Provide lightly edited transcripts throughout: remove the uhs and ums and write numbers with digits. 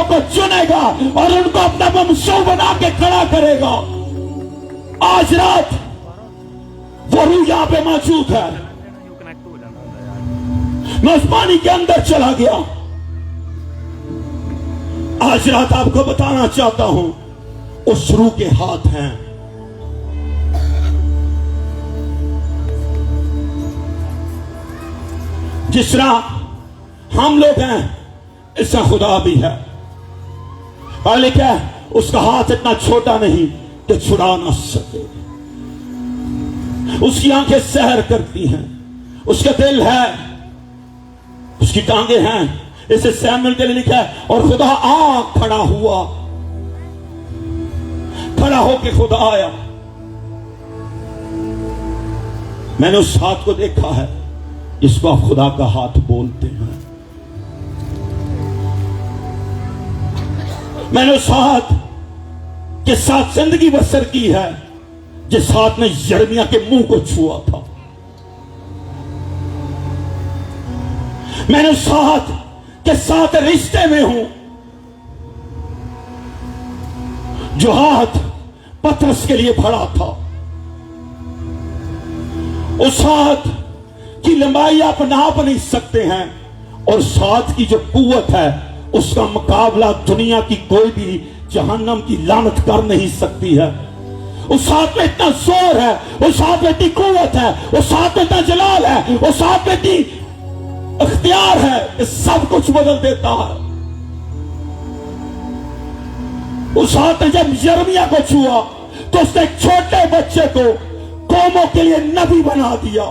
को चुनेगा और उनको अपना ममसू बना के खड़ा करेगा। आज रात वो रूह यहां पे मौजूद है। मैं उस पानी के अंदर चला गया। आज रात आपको बताना चाहता हूं, उस रूह के हाथ हैं। जिस तरह हम लोग हैं, इसका खुदा भी है। लेकिन उसका हाथ इतना छोटा नहीं कि छुड़ा ना सके। उसकी आंखें सहर करती हैं, उसका दिल है, उसकी टांगे हैं। इसे सैमुएल के लिए लिखा है, और खुदा आ खड़ा हुआ, खड़ा होके खुदा आया। मैंने उस हाथ को देखा है, इसको आप खुदा का हाथ बोलते हैं। मैंने उस हाथ के साथ जिंदगी बसर की है, जिस हाथ ने यिर्मयाह के मुंह को छुआ था। मैंने उस हाथ के साथ रिश्ते में हूं, जो हाथ पतरस के लिए भरा था। उस हाथ की लंबाई आप नाप नहीं सकते हैं, और उस हाथ की जो कुव्वत है, उसका मुकाबला दुनिया की कोई भी जहन्नम की लानत कर नहीं सकती है। उस हाथ में इतना जोर है, उस हाथ में इतनी कुव्वत है, उस हाथ में इतना जलाल है, उस हाथ में इतनी इख्तियार है कि सब कुछ बदल देता है। उस हाथ ने जब यिर्मयाह को छुआ, तो उसने एक छोटे बच्चे को कौमों के लिए नबी बना दिया।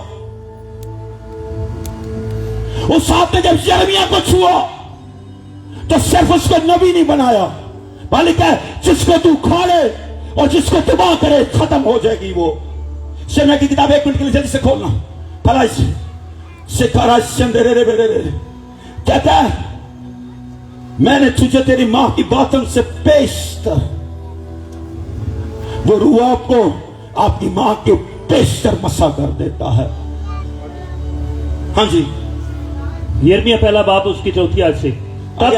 उस हाथ ने जब यिर्मयाह को छुआ, तो सिर्फ उसको नबी नहीं बनाया, बल्कि जिसको तू खाले और जिसको तबाह करे खत्म हो जाएगी वो। शर्मा की किताब 1 मिनट के लिए जल्दी से खोलना। फलाइश सिखारा चंदेरे कहता है, मैंने तुझे तेरी मां की बातों से पेशतर, वो रूह आपको आपकी मां के पेशतर मसा कर देता है। हाँ जी, यिर्मयाह पहला बाप उसकी 4 आयत से, आगे।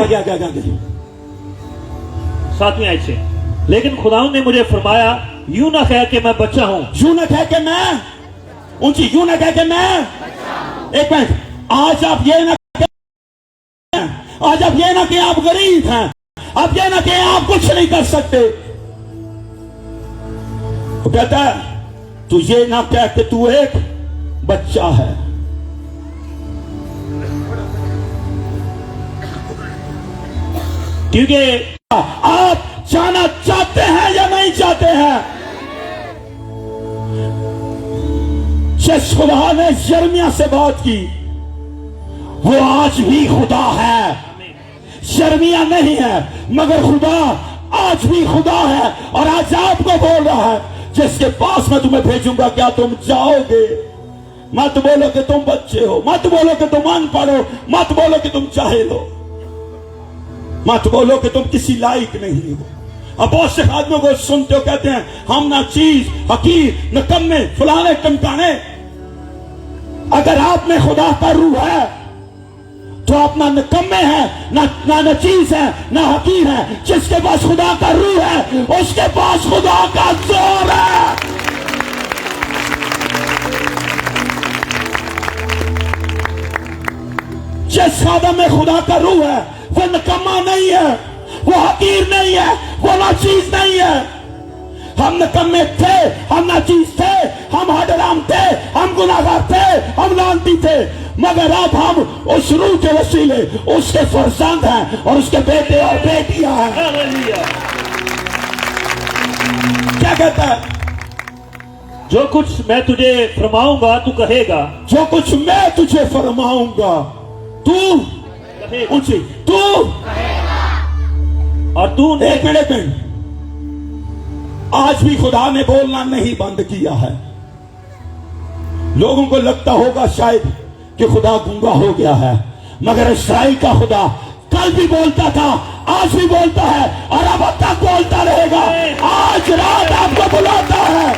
7वीं आयत से। लेकिन खुदावंद ने मुझे फरमाया, यूं ना कह के मैं बच्चा हूं। यूं ना कह के मैं, ऊंची यूं ना कह के मैं। एक मिनट, आज आप ये ना कि आप गरीब हैं, आप ये ना कि आप कुछ नहीं कर सकते। वो कहता है, तू ये ना कह के तू एक बच्चा है। क्योंकि आप जाना चाहते हैं या नहीं चाहते हैं, जिस खुदा ने यिर्मयाह से बात की, वो आज भी खुदा है। यिर्मयाह नहीं है, मगर खुदा आज भी खुदा है। और आज आपको बोल रहा है, जिसके पास मैं तुम्हें भेजूंगा, क्या तुम जाओगे? मत बोलो कि तुम बच्चे हो, मत बोलो कि तुम अनपढ़ हो, मत बोलो कि तुम जाहिल हो, मत बोलो कि तुम किसी लायक नहीं हो। अब बहुत से आदमियों को सुनते हो, कहते हैं हम ना चीज, हकीर, नकम्मे, फलाने टमकाने। अगर आप में खुदा का रूह है, तो आप ना नकम्मे हैं, ना नचीज है, ना हकीर है। जिसके पास खुदा का रूह है, उसके पास खुदा का जोर है। जिस आदम में खुदा का रूह है, वो नकम्मा नहीं है, वो हकीर नहीं है, वो नाचीज नहीं है। हम नकम्मे थे, हम नाचीज थे, हम हडराम थे, हम गुनाहगार थे, हम लानती थे, मगर अब हम उस रूह के वसीले उसके फरजंद हैं और उसके बेटे और बेटियां हैं। क्या कहता है? जो कुछ मैं तुझे फरमाऊंगा तू कहेगा, जो कुछ मैं तुझे फरमाऊंगा तू ऊंची तू, और तू एक मिनट, आज भी खुदा ने बोलना नहीं बंद किया है। लोगों को लगता होगा शायद कि खुदा गूंगा हो गया है, मगर इस्राएल का खुदा कल भी बोलता था, आज भी बोलता है और अब तक बोलता रहेगा। आज रात आपको बुलाता है।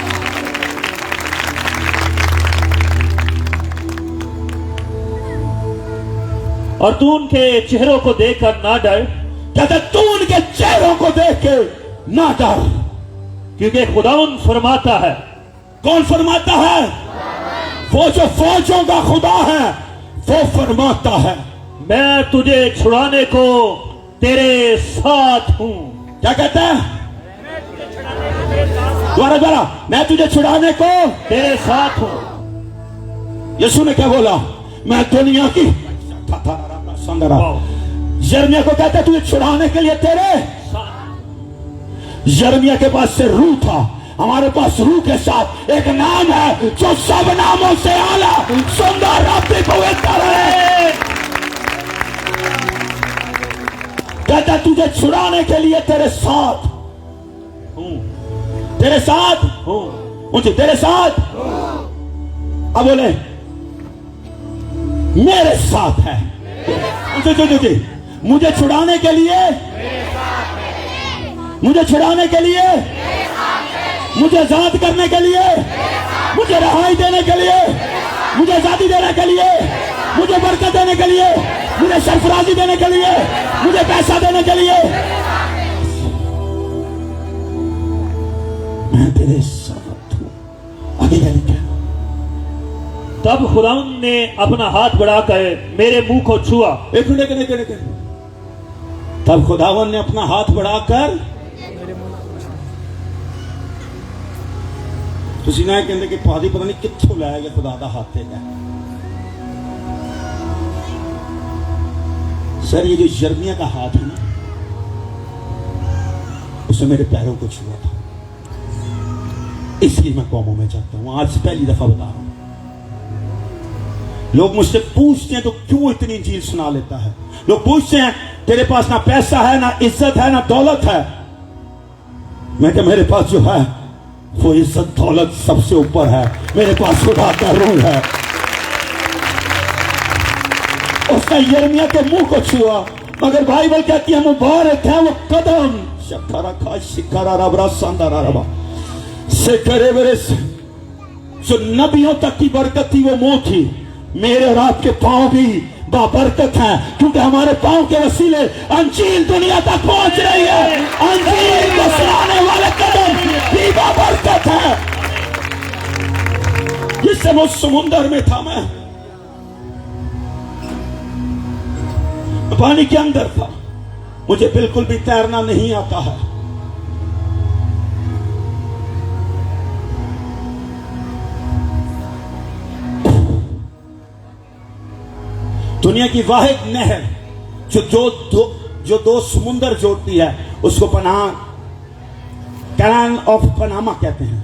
और तू उनके चेहरों को देखकर ना डर, कहता तू उनके चेहरों को देख के ना डर, क्योंकि खुदावन फरमाता है। कौन फरमाता है? वो जो फौजों का खुदा है वो फरमाता है, मैं तुझे छुड़ाने को तेरे साथ हूं। क्या कहता है? द्वारा मैं तुझे छुड़ाने को तेरे साथ हूं। यीशु ने क्या बोला? मैं दुनिया की यिर्मयाह को कहता है तुझे छुड़ाने के लिए तेरे। यिर्मयाह के पास से रूह था, हमारे पास रूह के साथ एक नाम है जो सब नामों से आला, सुंदर, अति पवित्र है। कहता तुझे छुड़ाने के लिए तेरे साथ हूं, तेरे साथ हूं, मुझे तेरे साथ। अब बोले मेरे साथ है। मुझे छुड़ाने के लिए, मुझे छुड़ाने के लिए, मुझे आजाद करने के लिए, मुझे रहाई देने के लिए, मुझे आजादी देने के लिए, मुझे बरकत देने के लिए, मुझे सरफराजी देने के लिए, मुझे पैसा देने के लिए, मैं तेरे साथ हूं। आगे क्या लिखा? तब खुदावन ने अपना हाथ बढ़ाकर मेरे मुंह को छुआ। एक मिनट। तब खुदावन ने अपना हाथ बढ़ाकर, ਤੁਸੀਂ ਨਾ ਕਹਿੰਦੇ ਕਿ ਤੁਹਾਡੀ ਪਤਾ ਨਹੀਂ ਕਿੱਥੋਂ ਲਾਇਆ ਗਿਆ ਖੁਦਾ ਦਾ ਹੱਥ ਹੈਗਾ। सर ये जो यिर्मयाह का हाथ है ना, उसने मेरे पैरों को छुआ था, इसलिए मैं कौमों में जाता हूं। आज पहली दफा बता रहा हूं। लोग मुझसे पूछते हैं तो क्यों इतनी इंजील सुना लेता है। लोग पूछते हैं तेरे पास ना पैसा है, ना इज्जत है, ना दौलत है। मैं क्या, मेरे पास जो है वो इज्जत दौलत सबसे ऊपर है। मेरे पास खुदा का रूह है। उसने यिर्मयाह के मुंह को छुआ, मगर बाइबल कहती है मुबारक है वो कदम से करे मेरे से जो नबियों तक की बरकत थी वो मुंह थी। मेरे और आपके पांव भी बाबरकत है, क्योंकि हमारे पांव के वसीले अंजील दुनिया तक पहुंच रही है। अंजील को सुनाने वाले कदम भी बाबरकत है। जिससे वो समुंदर में था, मैं पानी के अंदर था, मुझे बिल्कुल भी तैरना नहीं आता है। दुनिया की वाहिद नहर जो दो समुंदर जोड़ती है उसको कैनाल ऑफ पनामा कहते हैं।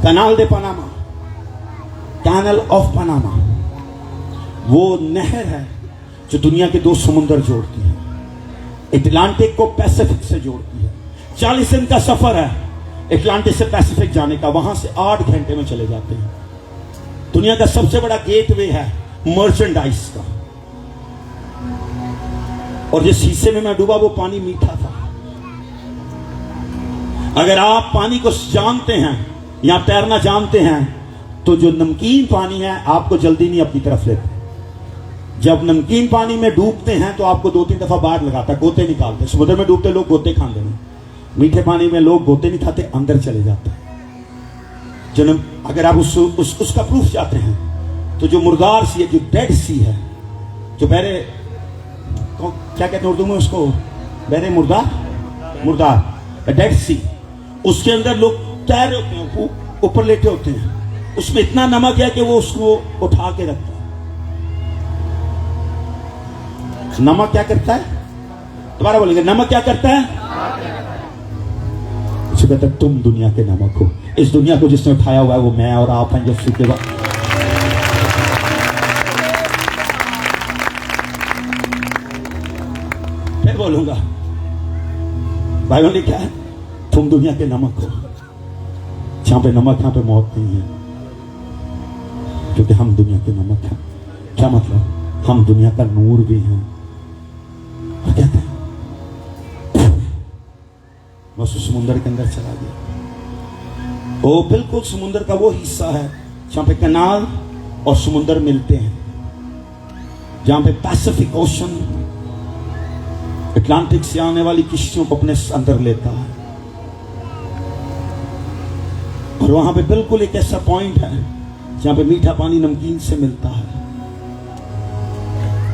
Canal they Panama, canal of Panama वो नहर है जो दुनिया के दो समुंदर जोड़ती है। अटलांटिक को पैसिफिक से जोड़ती है। 40 दिन का सफर है अटलांटिक से पैसिफिक जाने का। वहां से 8 घंटे में चले जाते हैं। दुनिया का सबसे बड़ा गेटवे है मर्चेंडाइज का। और जिस हिस्से में मैं डूबा वो पानी मीठा था। अगर आप पानी को जानते हैं या तैरना जानते हैं तो जो नमकीन पानी है आपको जल्दी नहीं अपनी तरफ लेते। जब नमकीन पानी में डूबते हैं तो आपको 2-3 दफा बाहर लगाता है, गोते निकालते। समुद्र में डूबते लोग गोते खाते हैं, मीठे पानी में लोग गोते नहीं खाते, अंदर चले जाते हैं। अगर आप उसका प्रूफ चाहते हैं तो जो मुर्दार सी है, जो डेड सी है, जो बहरे, क्या कहते हैं उर्दू में उसको, बहरे मुर्दार डेड सी, उसके अंदर लोग तैर रहे होते हैं, ऊपर लेटे होते हैं। उसमें इतना नमक है कि वो उसको उठा के रखता है। नमक क्या करता है? दोबारा बोलेंगे, नमक क्या करता है? उसे कहता है तुम दुनिया के नमक हो। इस दुनिया को जिसने उठाया हुआ है वो मैं और आप हैं। जब सीखे वक्त फिर बोलूंगा, बाइबल ने क्या है? तुम दुनिया के नमक हो। जहां पे नमक, यहां पे मौत नहीं है, क्योंकि हम दुनिया के नमक हैं। क्या मतलब? हम दुनिया का नूर भी हैं। और कहते हैं बस उस समुंदर के अंदर चला गया। वो बिल्कुल समुंदर का वो हिस्सा है जहां पे कनाल और समुंदर मिलते हैं। जहां पे पैसिफिक ओशन अटलांटिक से आने वाली किश्तियों को अपने अंदर लेता है, और वहां पे बिल्कुल एक ऐसा पॉइंट है जहां पे मीठा पानी नमकीन से मिलता है,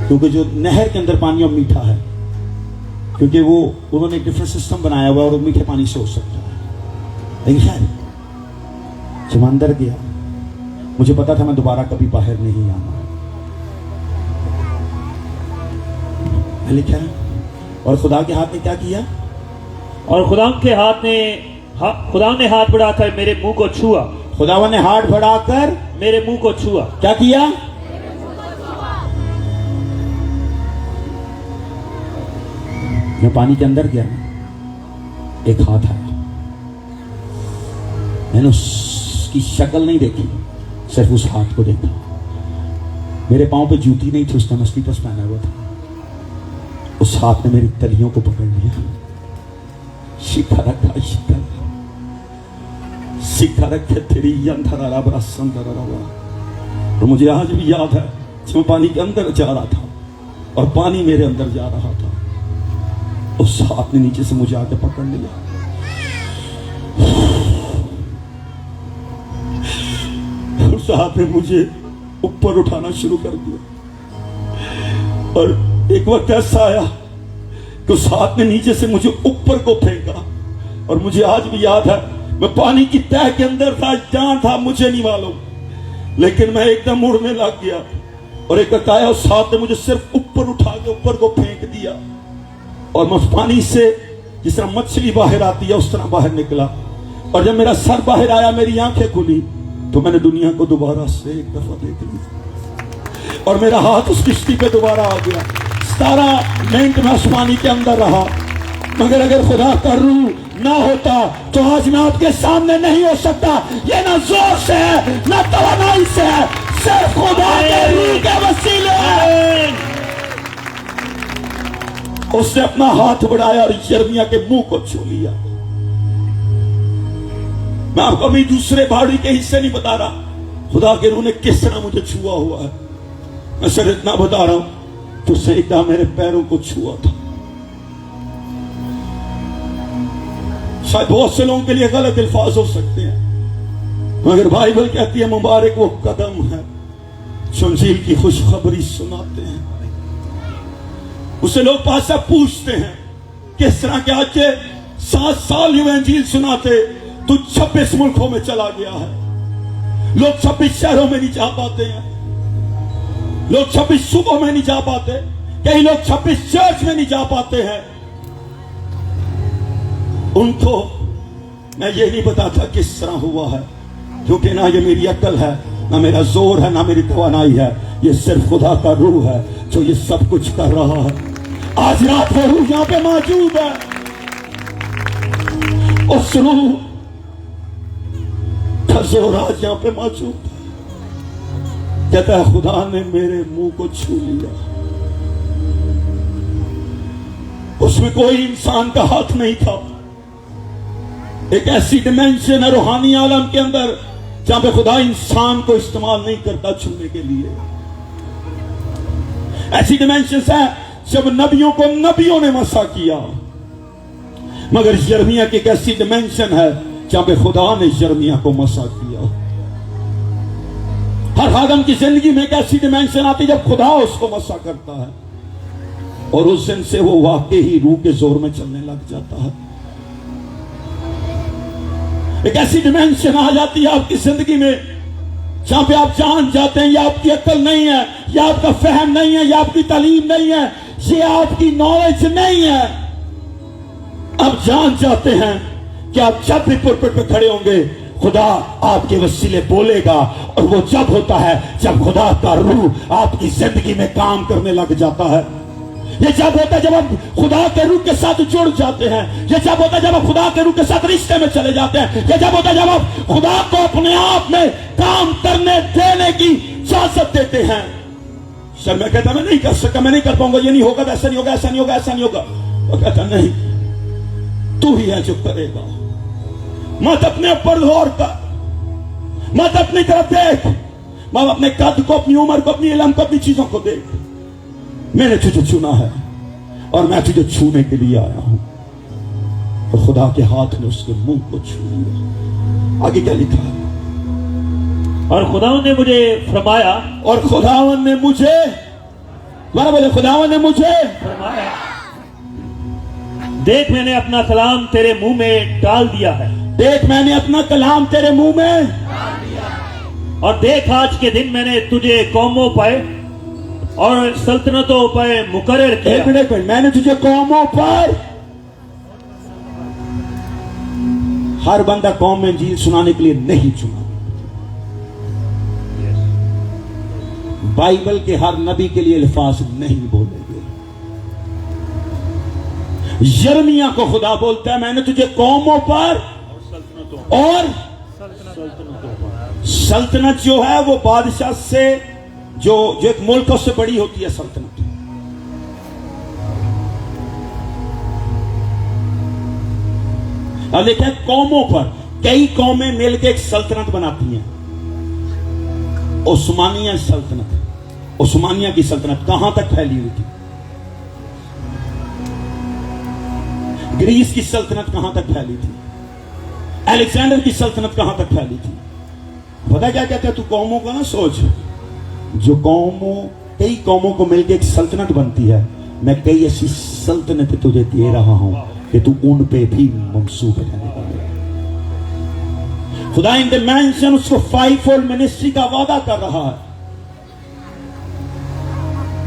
क्योंकि जो नहर के अंदर पानी और मीठा है, क्योंकि वो उन्होंने एक डिफरेंट सिस्टम बनाया हुआ है और वो मीठे पानी से हो सकता है। लेकिन खैर जब मैं अंदर गया, मुझे पता था मैं दोबारा कभी बाहर नहीं आना। मैं लिखा और खुदा के हाथ ने क्या किया, और खुदा ने हाथ बढ़ाकर मेरे मुंह को छुआ। खुदावा ने हाथ बढ़ाकर मेरे मुंह को छुआ। क्या किया? मैं पानी के अंदर गया, एक हाथ आया, मैंने उसकी शक्ल नहीं देखी, सिर्फ उस हाथ को देखा। मेरे पांव पे जूती नहीं थी, उसने मस्लीपर्स पहना हुआ था। उस हाथ ने मेरी तलियों को पकड़ लिया, शिखा रखा, शिखा रखे तेरी अंधरा बड़ा संदरा। और मुझे आज भी याद है जब मैं पानी के अंदर जा रहा था और पानी मेरे अंदर जा रहा था, उस हाथ ने नीचे से मुझे आके पकड़ लिया। उस हाथ ने मुझे ऊपर उठाना शुरू कर दिया, और एक वक्त ऐसा आया कि उस हाथ ने नीचे से मुझे ऊपर को फेंका। और मुझे आज भी याद है, मैं पानी की तह के अंदर था, जहां था मुझे नहीं मालूम, लेकिन मैं एकदम उड़ने लग गया। और एक वक्त आया, उस हाथ ने मुझे सिर्फ ऊपर उठा के ऊपर को फेंक दिया, और मैं पानी से जिस तरह मछली बाहर आती है उस तरह बाहर निकला। और जब मेरा सर बाहर आया, मेरी आंखें खुली, तो मैंने दुनिया को दोबारा से एक दफा देख लिया, और मेरा हाथ उस किश्ती पे दोबारा आ गया। 17 मिनट में उस पानी के अंदर रहा, मगर अगर खुदा का रूह ना होता तो आज मैं आपके सामने नहीं हो सकता। ये ना जोर से है, ना तवानाई से है, सिर्फ खुदा के रूह के वसीले है। उसने अपना हाथ बढ़ाया और यिर्मयाह के मुंह को छू लिया। मैं आपको अभी दूसरे बाड़ी के हिस्से नहीं बता रहा, खुदा के रूह ने किस तरह मुझे छुआ हुआ है। मैं सिर्फ इतना बता रहा हूं, तो सीधा मेरे पैरों को छुआ था। शायद बहुत से लोगों के लिए गलत अल्फाज हो सकते हैं, मगर बाइबल कहती है मुबारक वो कदम है जो इंजील की खुशखबरी सुनाते हैं। उसे लोग पासा पूछते हैं किस तरह के आज के 7 साल युवा इंजील सुनाते, तू 26 मुल्कों में चला गया है। लोग 26 शहरों में नहीं जा पाते हैं, लोग 26 सूबों में नहीं जा पाते, कई लोग 26 चर्च में नहीं जा पाते हैं। उनको मैं ये नहीं बताता किस तरह हुआ है, क्योंकि ना ये मेरी अक्ल है, ना मेरा जोर है, ना मेरी तवानाई है। ये सिर्फ खुदा का रूह है जो ये सब कुछ कर रहा है। आज रात वो रूह यहां पे मौजूद है। उस रूह का जोर आज यहां पे मौजूद है। कहता है खुदा ने मेरे मुंह को छू लिया। उसमें कोई इंसान का हाथ नहीं था। एक ऐसी डिमेंशन है रूहानी आलम के अंदर जहां पे खुदा इंसान को इस्तेमाल नहीं करता छूने के लिए। ऐसी डिमेंशन है जब नबियों को नबियों ने मसा किया, मगर यिर्मयाह की एक ऐसी डिमेंशन है जहां पे खुदा ने यिर्मयाह को मसा किया। हर आदम की जिंदगी में एक ऐसी डिमेंशन आती जब खुदा उसको मसा करता है, और उस दिन से वो वाकई ही रूह के जोर में चलने लग जाता है। एक ऐसी डिमेंशन आ जाती है आपकी जिंदगी में जहां पे आप जान जाते हैं ये आपकी अक्ल नहीं है, या आपका फहम नहीं है, या आपकी तालीम नहीं है, ये आपकी नॉलेज नहीं है। आप जान जाते हैं कि आप जब भी पुलपिट पे खड़े होंगे खुदा आपके वसीले बोलेगा, और वो जब होता है जब खुदा का रूह आपकी जिंदगी में काम करने लग जाता है। ये जब होता है जब आप खुदा के रूह के साथ जुड़ जाते हैं। ये जब होता है जब आप खुदा के रूह के साथ रिश्ते में चले जाते हैं। ये जब होता है जब आप खुदा को अपने आप में काम करने देने की इजाजत देते हैं। सर मैं कहता मैं नहीं कर सकता, मैं नहीं कर पाऊंगा, ये नहीं होगा, ऐसा नहीं होगा, ऐसा नहीं होगा, ऐसा नहीं होगा। वो कहता नहीं, तू ही है जो करेगा। मत अपने ऊपर गौर कर, मत अपनी तरफ देख, मत अपने कद को, अपनी उम्र को, अपनी इल्म को, अपनी चीजों को देख। मैंने तुझे चुना है और मैं तुझे छूने के लिए आया हूं। और खुदा के हाथ ने उसके मुंह को छू लिया। आगे क्या लिखा है? और खुदावंद ने मुझे फरमाया, और खुदावंद ने मुझे, दोबारा बोले, खुदावंद ने मुझे फरमाया, देख मैंने अपना कलाम तेरे मुंह में डाल दिया है। देख मैंने अपना कलाम तेरे मुंह में, और देख आज के दिन मैंने तुझे कौमों पर और सल्तनतों पर मुकर्रर एक किया। मिनट, मैंने तुझे कौमों पर, हर बंदा कौम में इंजील सुनाने के लिए नहीं चुना। बाइबल के हर नबी के लिए अल्फाज नहीं बोलेंगे। यिर्मयाह को खुदा बोलता है, मैंने तुझे कौमों पर और सल्तनत जो है वो बादशाह से, जो एक मुल्क उससे बड़ी होती है सल्तनत। अब देखिए, कौमों पर, कई कौमें मिलकर एक सल्तनत बनाती हैं, उस्मानिया सल्तनत। उस्मानिया की सल्तनत कहां तक फैली हुई थी? ग्रीस की सल्तनत कहां तक फैली थी? अलेक्जेंडर की सल्तनत कहां तक फैली थी? पता क्या कहता है? तू कौमों का ना सोच, जो कौमों, कई कौमों को मिलकर एक सल्तनत बनती है, मैं कई ऐसी सल्तनतें तुझे दे रहा हूं कि तू उन पे भी मंसूब रहने वाला। खुदा इन डिमेंशन उसको 5-fold मिनिस्ट्री का वादा कर रहा है।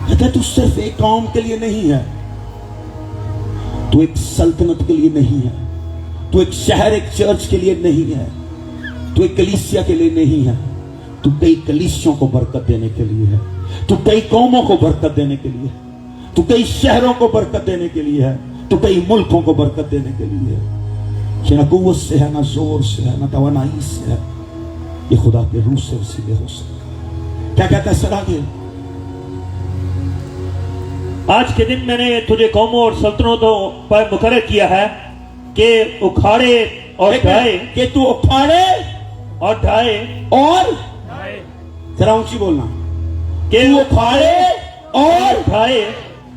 कहता है तू सिर्फ एक कौम के लिए नहीं है, तू एक सल्तनत के लिए नहीं है, तू एक शहर, एक चर्च के लिए नहीं है, तू एक कलीसिया के लिए नहीं है, तू कई कलीसियों को बरकत देने के लिए है, तू कई कौमों को बरकत देने के लिए है, तू कई शहरों को बरकत देने के लिए है, तू कई मुल्कों को बरकत देने के लिए है। ये ना कुव्वत से है, ना जोर से है, ना तवानाई से है, ये खुदा के रूह से वसीले हो सकता। क्या कहता है सर आगे? आज के दिन मैंने तुझे कौमों और सल्तनतों पर मुकर्रर किया है कि उखाड़े और ढाए, कि तू उखाड़े और ढाए और, जरा ऊंची बोलना, कि तू उखाड़े और ढाए।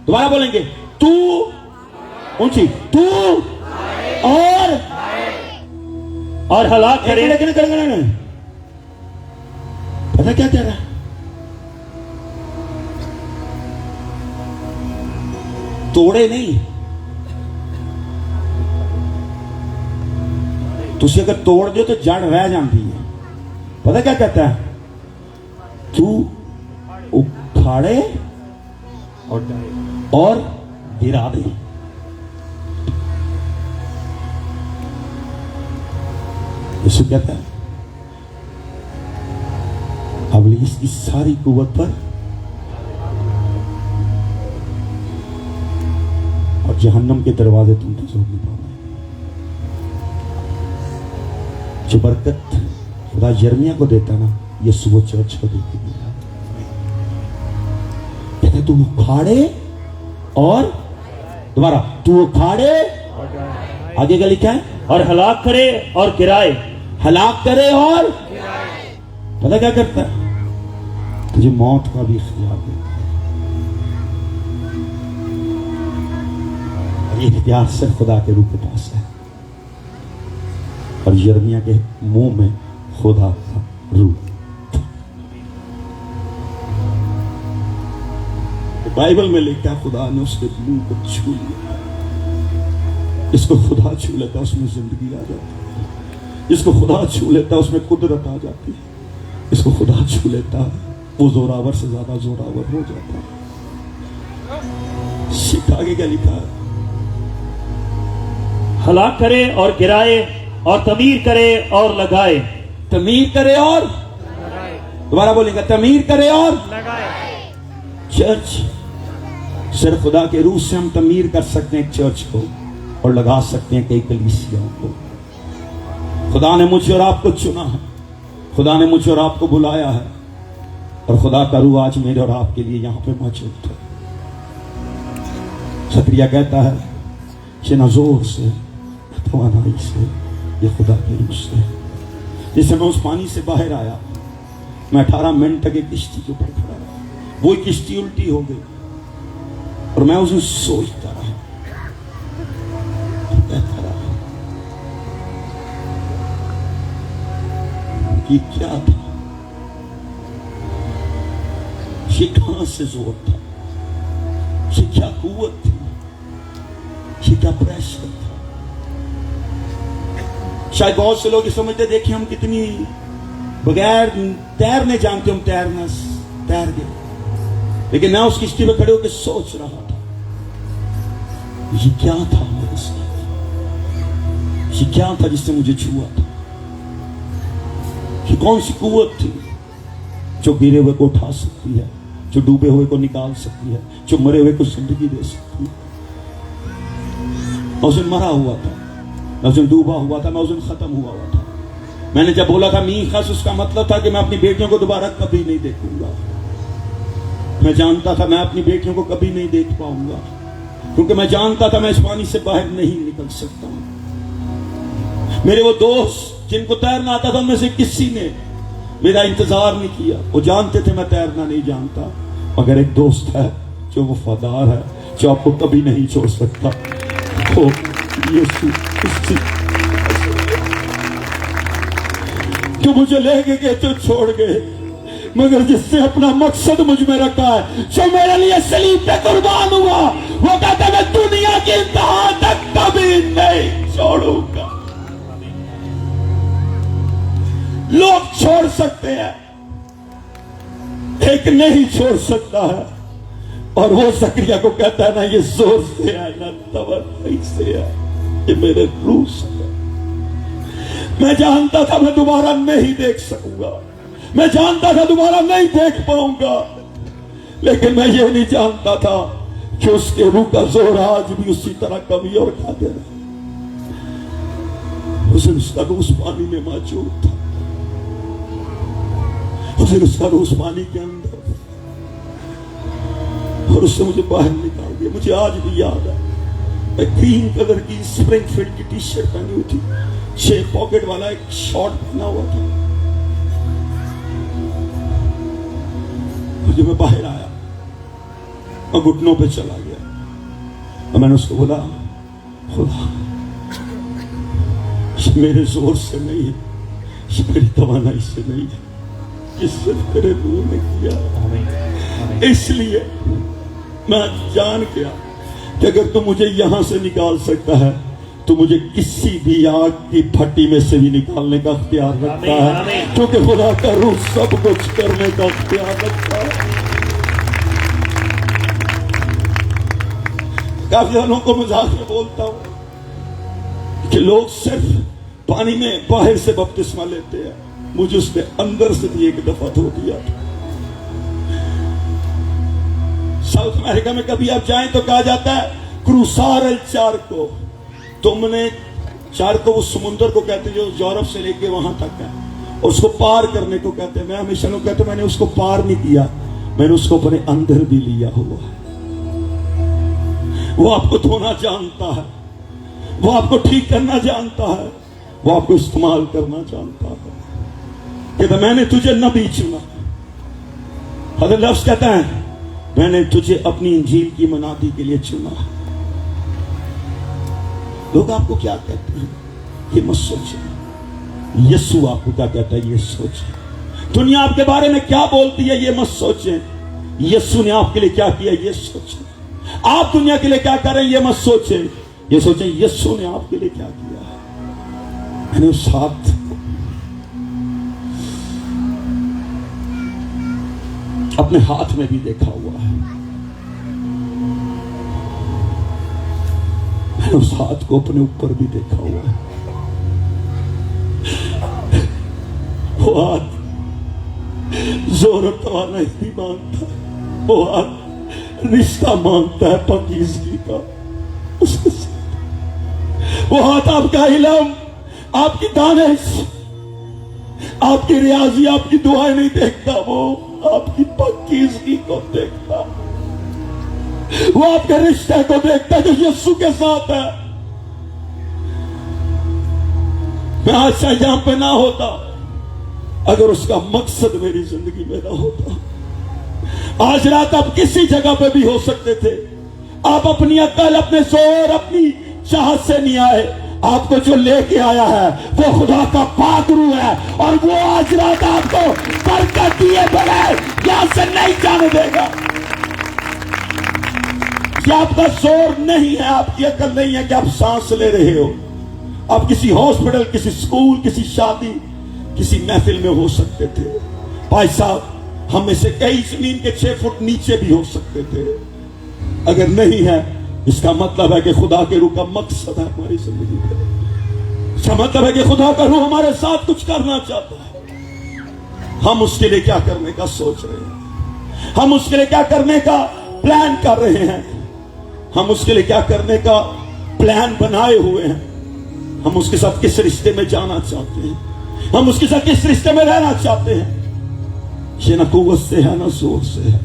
दोबारा बोलेंगे, तू ऊंची, तू और हलाक करे। पता क्या कह रहा है? तोड़े नहीं, तुझे अगर तोड़ दो तो जड़ रह जाती है। पता क्या कहता है? तू उखाड़े और गिरा दे। यीशु कहता है इब्लीस की सारी कुव्वत पर और जहन्नम के दरवाजे तुम पर जोर नहीं पाओगे। जो बरकत खुदा यिर्मयाह को देता ना, यीशु वो चर्च को देती है। कहते तू उखाड़े और, दोबारा, तू उखाड़े, आगे क्या लिखा है? और हलाक करे और गिराए। हलाक करे और, पता क्या करता है? तुझे मौत का भी इख्तियार देता है। ये इख्तियार सिर्फ खुदा के रूह के पास है। और यिर्मयाह के मुंह में खुदा का रूह। बाइबल में लिखा है खुदा ने उसके मुंह को छू लिया। इसको खुदा छू लेता उसमें जिंदगी आ जाती है। इसको खुदा छू लेता उसमें कुदरत आ जाती है। इसको खुदा छू लेता वो जोरावर से ज्यादा जोरावर हो जाता है। सीख आगे क्या लिखा है? हलाक करे और गिराए और तमीर करे और लगाए। तमीर करे और, दोबारा बोलेंगे, तमीर करे और लगाए। चर्च, सिर्फ खुदा के रूह से हम तमीर कर सकते हैं चर्च को और लगा सकते हैं कई कलीसियाओं को। खुदा ने मुझे और आपको चुना है, खुदा ने मुझे और आपको बुलाया है, और खुदा का रूह आज मेरे और आपके लिए यहां पे मौजूद है। ज़करिया कहता है कि न जोर से, न तवानाई से, ये खुदा के रूह से। जैसे मैं उस पानी से बाहर आया, मैं 18 मिनट तक एक किश्ती के ऊपर खड़ा रहा। वो किश्ती उल्टी हो गई, और मैं उसे सोचता रहा, कहता रहा कि क्या था, ये कहां से जोर था, ये क्या कुव्वत थी, ये क्या प्रेशर था। शायद बहुत से लोग ये समझते, देखिए हम कितनी बगैर तैरने जानते, हम तैर गए। लेकिन मैं उस किश्ती में खड़े होकर सोच रहा था, ये क्या था मेरे साथ, ये क्या था जिसने मुझे छुआ था, ये कौन सी कुव्वत थी जो गिरे हुए को उठा सकती है, जो डूबे हुए को निकाल सकती है, जो मरे हुए को जिंदगी दे सकती है। मैं उस दिन मरा हुआ था, मैं उस दिन डूबा हुआ था, मैं उस दिन खत्म हुआ था। मैंने जब बोला था मीखस, उसका मतलब था कि मैं अपनी बेटियों को दोबारा कभी नहीं देखूंगा। मैं जानता था मैं अपनी बेटियों को कभी नहीं देख पाऊंगा, क्योंकि मैं जानता था मैं इस पानी से बाहर नहीं निकल सकता हूं। मेरे वो दोस्त जिनको तैरना आता था, उनमें से किसी ने मेरा इंतजार नहीं किया। वो जानते थे मैं तैरना नहीं जानता, मगर एक दोस्त है जो वफादार है, जो आपको कभी नहीं छोड़ सकता। तो यीशु जो मुझे ले गए तो छोड़ गए, मगर जिससे अपना मकसद मुझ में रखा है, जो मेरे लिए सलीब पे कुर्बान हुआ, वो कहता मैं दुनिया की इंतहा तक कभी नहीं छोड़ूंगा। लोग छोड़ सकते हैं, एक नहीं छोड़ सकता है। और वो जकरिया को कहता है, ना ये जोर से है, ना तवज्जो से है, ये मेरे रूह से है। मैं जानता था मैं दोबारा नहीं देख सकूंगा, मैं जानता था दोबारा नहीं देख पाऊंगा, लेकिन मैं ये नहीं जानता था कि उसके रूह का जोर आज भी उसी तरह कभी और खाते रहे। उस दिन उसका रूह उस पानी में मौजूद था, उस दिन उसका रूह उस पानी के अंदर था, और उससे मुझे बाहर निकाल दिया। मुझे आज भी याद है, मैं ग्रीन कलर की स्प्रिंगफील्ड की टी शर्ट पहनी हुई थी, 6 पॉकेट वाला एक शॉर्ट पहना हुआ था। जब मैं बाहर आया, मैं घुटनों पे चला गया और मैंने उसको बोला, खुदा ये मेरे जोर से नहीं है, ये मेरी तवानाई से नहीं है, ये सिर्फ तेरे रूह ने किया। इसलिए मैं जान गया कि अगर तू मुझे यहां से निकाल सकता है, तो मुझे किसी भी आग की भट्टी में से भी निकालने का अख्तियार रखता है, क्योंकि खुदा का रूह सब कुछ करने का अख्तियार रखता है। काफी लोगों को मजाक में बोलता हूं कि लोग सिर्फ पानी में बाहर से बपतिस्मा लेते हैं, मुझे उसने अंदर से भी एक दफा धो दिया था। साउथ अमेरिका में कभी आप जाएं तो कहा जाता है क्रूसार एल चारको, तुमने चारको वो समुद्र को कहते जो यूरोप से लेके वहां तक है, और उसको पार करने को कहते हैं। मैं हमेशा लोग कहते मैंने उसको पार नहीं किया, मैंने उसको अपने अंदर भी लिया हुआ है। वो आपको धोना जानता है, वो आपको ठीक करना जानता है, वो आपको इस्तेमाल करना जानता है। कहता मैंने तुझे नबी चुना, हज़रत लफ्ज़ कहता है मैंने तुझे अपनी इंजील की मनादी के लिए चुना। लोग आपको क्या कहते हैं ये मत सोचें, यीशु आपको क्या कहता है ये सोचें। दुनिया आपके बारे में क्या बोलती है ये मत सोचें, यीशु ने आपके लिए क्या किया ये सोचें। आप दुनिया के लिए क्या कर रहे हैं ये मत सोचें, ये सोचें यीशु ने आपके लिए क्या किया। मैंने उस हाथ अपने हाथ में भी देखा हुआ है, मैंने उस हाथ को अपने ऊपर भी देखा हुआ है। वो हाथ जोर और तवाना नहीं मांगता, वो हाथ रिश्ता मांगता है पाकीज़गी का उसके साथ। वो हाथ आपका इल्म, आपकी दानिश, आपकी रियाजी, आपकी दुआएं नहीं देखता, वो आपकी पाकीज़गी को देखता, वो आपके रिश्ते को देखता जो यीशु के साथ है। मैं आज शायद यहां पे ना होता अगर उसका मकसद मेरी जिंदगी में ना होता। आज रात आप किसी जगह पे भी हो सकते थे, आप अपनी अक्ल, अपने जोर, अपनी चाहत से नहीं आए। आपको जो लेके आया है वो खुदा का पाक रूह है, और वो आज रात आपको बरकत दिए बगैर यहां से नहीं जाने देगा। कि आपका जोर नहीं है, आपकी अकल नहीं है कि आप सांस ले रहे हो। आप किसी हॉस्पिटल, किसी स्कूल, किसी शादी, किसी महफिल में हो सकते थे। भाई साहब, हम में से कई जमीन के 6 फुट नीचे भी हो सकते थे। अगर नहीं है, इसका मतलब है कि खुदा के रूह का मकसद है हमारी जिंदगी में। इसका मतलब है कि खुदा का रूह हमारे साथ कुछ करना चाहता है। हम उसके लिए क्या करने का सोच रहे हैं, हम उसके लिए क्या करने का प्लान कर रहे हैं, हम उसके लिए क्या करने का प्लान बनाए हुए हैं। हम उसके साथ किस रिश्ते में जाना चाहते हैं, हम उसके साथ किस रिश्ते में रहना चाहते हैं। ये ना कुव्वत से है, ना जोर से है,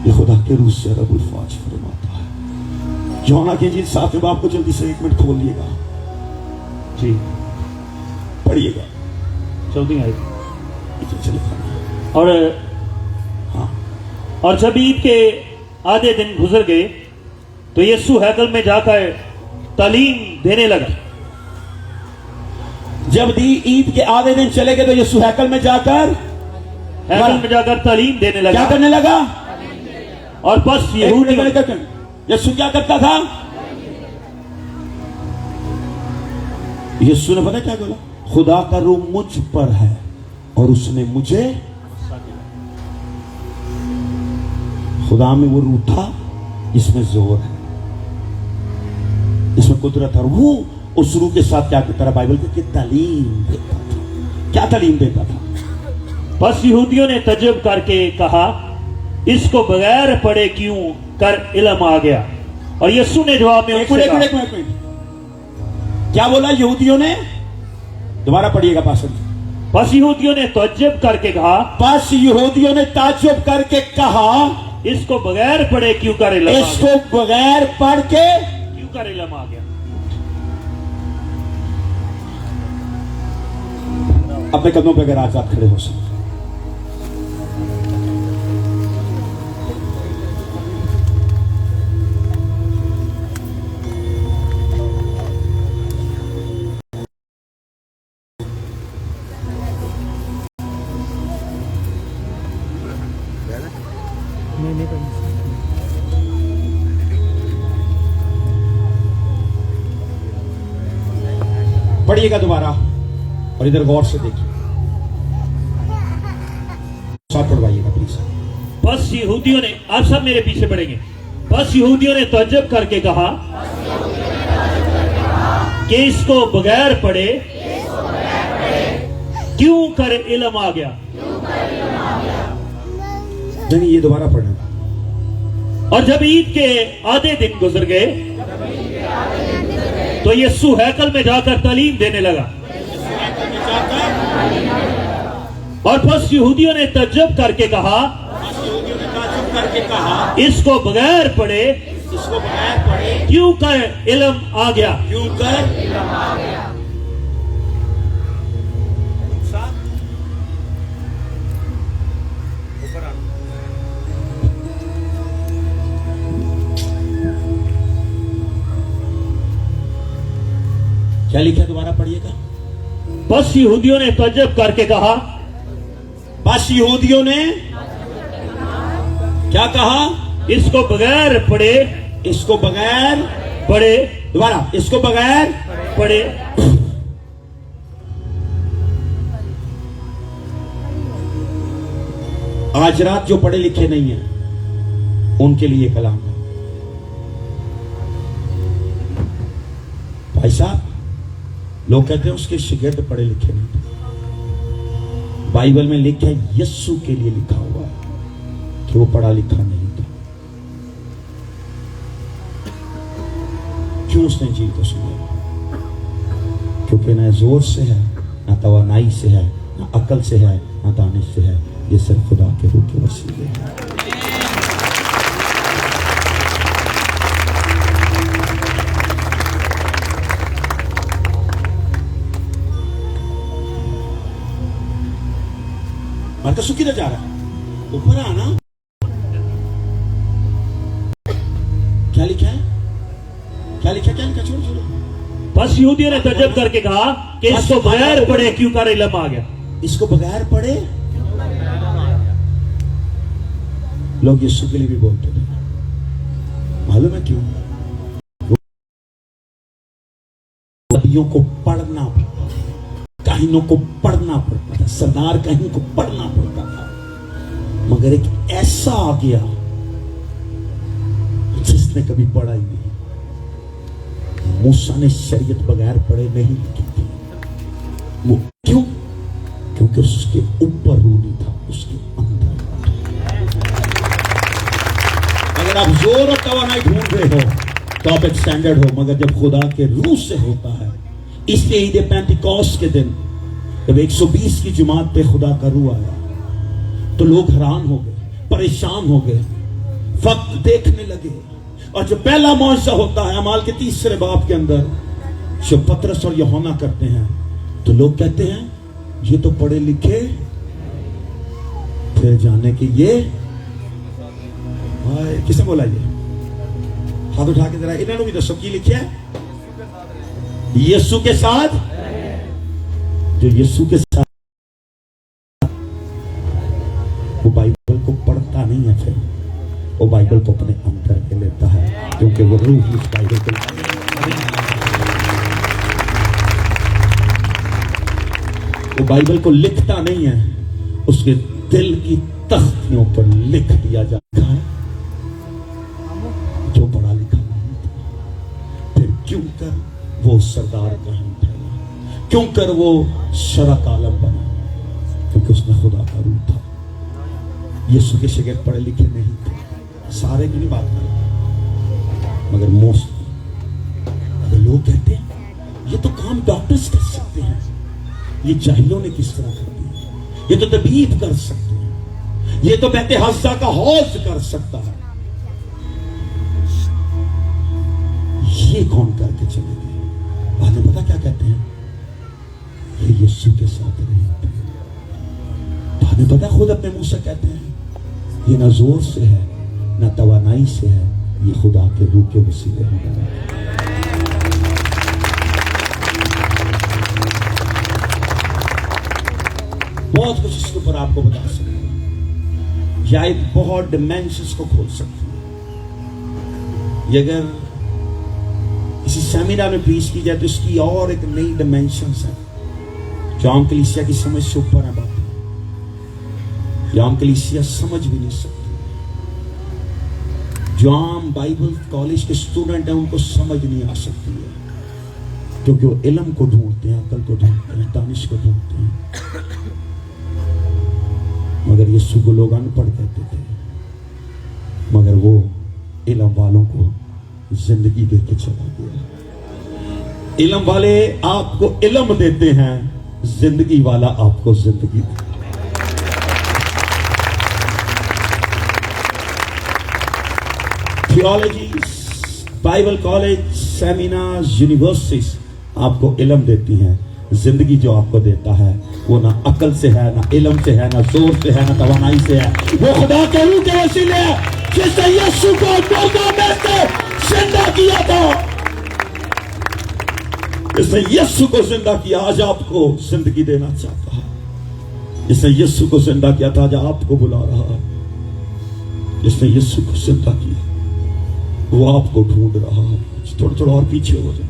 ये खुदा के रूह से रब्बुल फाज फरमाता है। यूहन्ना की इंजील 7वें बाब को जल्दी से 1 मिनट खोलिएगा जी, पढ़िएगा। 14 आयत। चले और हाँ, और जब ईद के आधे दिन गुजर गए तो यीशु हैकल में जाकर तालीम देने लगा। जब ईद के आधे दिन चले गए तो यीशु हैकल में जाकर तालीम देने लगा। क्या करने लगा? और बस यीशु क्या करता था? यीशु ने पता क्या बोला? खुदा का रूह मुझ पर है और उसने मुझे, खुदा में वो रूह था जिसमें जोर है, इसमें कुदरत है। वो उस रूह के साथ क्या करता था? बाइबल की तालीम देता था। क्या तालीम देता था? बस यहूदियों ने तजब करके कहा, इसको बगैर पढ़े क्यों कर इल्म आ गया। और यीशु ने जवाब में एक मिनट क्या बोला यहूदियों ने? दोबारा पढ़िएगा पास्टर। बस यहूदियों ने तजब करके कहा, बस यहूदियों ने ताज्जुब करके कहा, इसको बगैर पढ़े क्यों कर इल्म आ गया। इसको बगैर पढ़ के क्यों कर इल्म आ गया। अपने कदमों पर अगर आज आप खड़े हो सकते। पढ़िएगा दोबारा और इधर गौर से देखिए, साथ पढ़वाइएगा प्लीज। बस यहूदियों ने, आप सब मेरे पीछे पड़ेंगे। बस यहूदियों ने तजब करके कहा कि इसको बगैर पढ़े क्यों कर इल्म आ गया। नहीं, ये दोबारा पढ़ना। और जब ईद के आधे दिन गुजर गए तो यीशु हैकल में जाकर तालीम देने लगा। और बस यहूदियों ने तजब करके कहा, इसको बगैर पढ़े क्यों कर इल्म आ गया। क्या लिखा? दोबारा पढ़िएगा। बस यहूदियों ने तजब करके कहा, बस यहूदियों ने क्या कहा? इसको बगैर पढ़े, इसको बगैर पढ़े, दोबारा, इसको बगैर पढ़े। आज रात जो पढ़े लिखे नहीं है उनके लिए कलाम है। भाई साहब, लोग कहते हैं उसके शिगिर्द पढ़े लिखे नहीं थे। बाइबल में लिखा है, यीशु के लिए लिखा हुआ है कि वो पढ़ा लिखा नहीं था। क्यों उसने इंजील को सुना? क्योंकि ना जोर से है, ना तवानाई से है, ना अकल से है, ना दानिश से है, ये सिर्फ खुदा के रूह के वसीले है। मार्कस किधर जा रहा है? ऊपर आना। लिखा है? क्या लिखा? क्या लिखा? छोड़ो छोड़ो। बस यहूदियों ने तजब करके कहा कि इसको बगैर पढ़े क्यों कर इल्म आ गया। इसको बगैर पढ़े लोग यीशु के लिए भी बोलते थे। मालूम है क्यों? नबियों को पढ़ना पड़ता था, काहिनों को पढ़ना पड़ता था, सरदार काहिन को पढ़ना पड़ता था। मगर एक ऐसा आ गया जिसने कभी पढ़ा ही नहीं। मूसा ने शरीयत बगैर पढ़े नहीं लिखी थी। वो क्यों? क्योंकि उसके ऊपर रूह नहीं था, उसके अंदर। अगर आप जोर और तवानाई ढूंढ रहे हो तो आप एक स्टैंडर्ड हो, मगर जब खुदा के रूह से होता है। इसलिए ईद पेंटिकॉस्ट के दिन जब 120 की जमात पे खुदा का रूह आया तो लोग हैरान हो गए, परेशान हो गए, वक्त देखने लगे। और जो पहला मौजज़ा होता है अमाल के 3 बाब के अंदर, जो पतरस और यूहन्ना करते हैं, तो लोग कहते हैं ये तो पढ़े लिखे, फिर जाने कि ये किसने बोला? ये हाथ उठा के जरा इन्होंने भी दसो की लिखा है? यीशु के साथ। जो यीशु के साथ वो बाइबल को पढ़ता नहीं है, फिर वो बाइबल को अपने अंदर ले लेता है, क्योंकि वो रूह उस बाइबल को। वो बाइबल को लिखता नहीं है, उसके दिल की तख्तियों पर लिख दिया जाता है जो पढ़ा लिखा नहीं था। फिर क्यों कर वो सरदार काहिन ठहरा, क्यों कर वो शरक आलम बना? क्योंकि उसने खुदा का रूह था। यीशु के शागिर्द पढ़े लिखे नहीं थे, सारे की नहीं बात कर, मगर मोस्ट। अगर लोग कहते हैं ये तो काम डॉक्टर्स कर सकते हैं, ये जाहिलों ने किस तरह कर दिया, ये तो तबीब कर सकते हैं, ये तो बेहते हफ्जा का हौज कर सकता है, ये कौन करके चले गए? बाद में पता क्या कहते हैं? ये यीशु के साथ रहे थे। बाद में पता खुद अपने मुंह से कहते हैं ये ना जोर से है ना तवानाई से है, ये खुदा के रूह के वसीले में बना। बहुत कुछ इसके ऊपर आपको बता सकते हैं, या एक बहुत डिमेंशंस को खोल सकते हैं। ये अगर किसी सेमिनार में प्रीच की जाए तो इसकी और एक नई डिमेंशंस है जो आम कलीसिया की समझ से ऊपर है बात, जो आम कलीसिया समझ भी नहीं सकती। जो आम बाइबल कॉलेज के स्टूडेंट हैं उनको समझ नहीं आ सकती है, क्योंकि वो इल्म को ढूंढते हैं, अकल को ढूंढते हैं, दानिश को ढूंढते हैं। मगर यीशु को लोग अनपढ़ कहते थे, मगर वो इल्म वालों को जिंदगी देके चला गया। इल्म वाले आपको इल्म देते हैं, जिंदगी वाला आपको जिंदगी देता है। Theology, Bible college, seminars, universities आपको इल्म देती हैं, जिंदगी जो आपको देता है वो ना अकल से है, ना इल्म से है, ना जोर से है, ना तवानाई से है, वो खुदा के रूह के वसीले है जिसने यीशु को मुर्दों में से जिंदा किया था। जिसने यीशु को जिंदा किया आज आपको जिंदगी देना चाहता है। जिसने यीशु को जिंदा किया था आज आपको बुला रहा है। जिसने यीशु को जिंदा किया वो आपको ढूंढ रहा है। थोड़ा थोड़ा और पीछे हो जाए।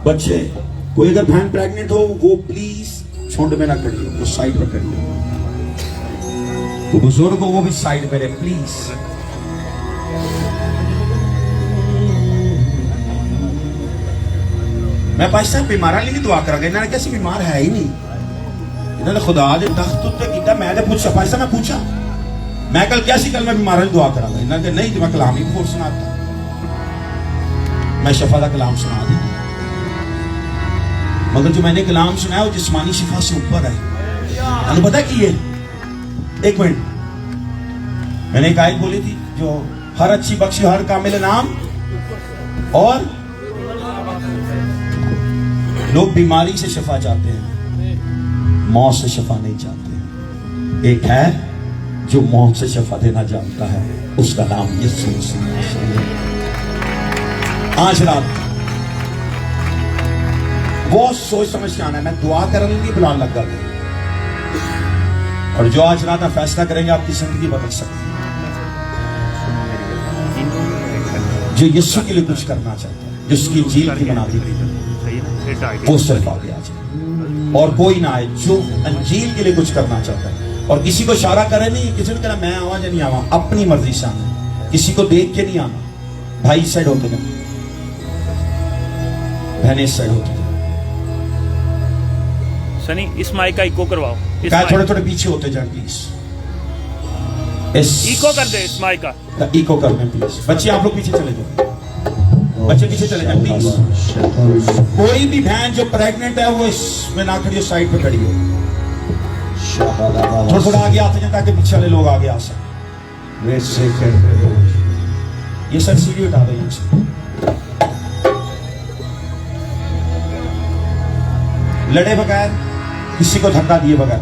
बच्चे, कोई अगर बहन प्रेग्नेंट हो वो प्लीज छोड़ में ना करिए, वो साइड पर करिए। वो बुजुर्ग हो वो भी साइड पर है प्लीज। मैं भाई साहब बीमारा लिए दुआ करा, इन्होंने कैसे बीमार है ही नहीं, इन्होंने खुदा दे तख्त उत्ते कीता। मैं पूछा भाई साहब, मैं पूछा मैं कल कैसी कल मैं बीमारा दुआ करा, इन्होंने नहीं तो मैं कलाम ही बोल सुनाता, मैं शफा का कलाम सुना दी। मगर जो मैंने कलाम सुनाया वो जिस्मानी शिफा से ऊपर है। आपको पता कि ये एक मिनट मैंने एक आयत बोली थी, जो हर अच्छी बख्शी हर कामिल नाम और लोग बीमारी से शफा चाहते हैं, मौत से शफा नहीं चाहते हैं। एक है जो मौत से शफा देना जानता है, उसका नाम यीशु मसीह। आज रात बहुत सोच समझ के आना है। मैं दुआ करने के लिए बुलाने लग गया, और जो आज रात आप फैसला करेंगे आपकी जिंदगी बदल सकती है। जो यीशु के लिए कुछ करना चाहता है, जिसकी झील की बना दी वो सिर्फ आगे आ जाए, और कोई ना आए जो अंजील के लिए कुछ करना चाहता है। और किसी को इशारा करे नहीं, किसी ने कहना मैं आवा या नहीं आवा, अपनी मर्जी से आना, किसी को देख के नहीं आना। भाई इस साइड होते जाए, बहने इस साइड होते जाए। सनी इस माइक का इको करवाओ, थोड़े थोड़े पीछे होते जाए प्लीज। इको कर दे इस माइक का, इको कर दें प्लीज। बच्चे आप लोग पीछे चले जाओ, बच्चे पीछे चले जाए प्लीज। कोई भी बहन जो प्रेग्नेंट है वो इसमें ना खड़ी हो, साइड पे खड़ी हो। थोड़ा थोड़ा आगे आते जाए ताकि पीछे वाले लोग आगे आ सकें। ये सर सीढ़ी उठा दो यहाँ। लड़े बगैर, किसी को धक्का दिए बगैर।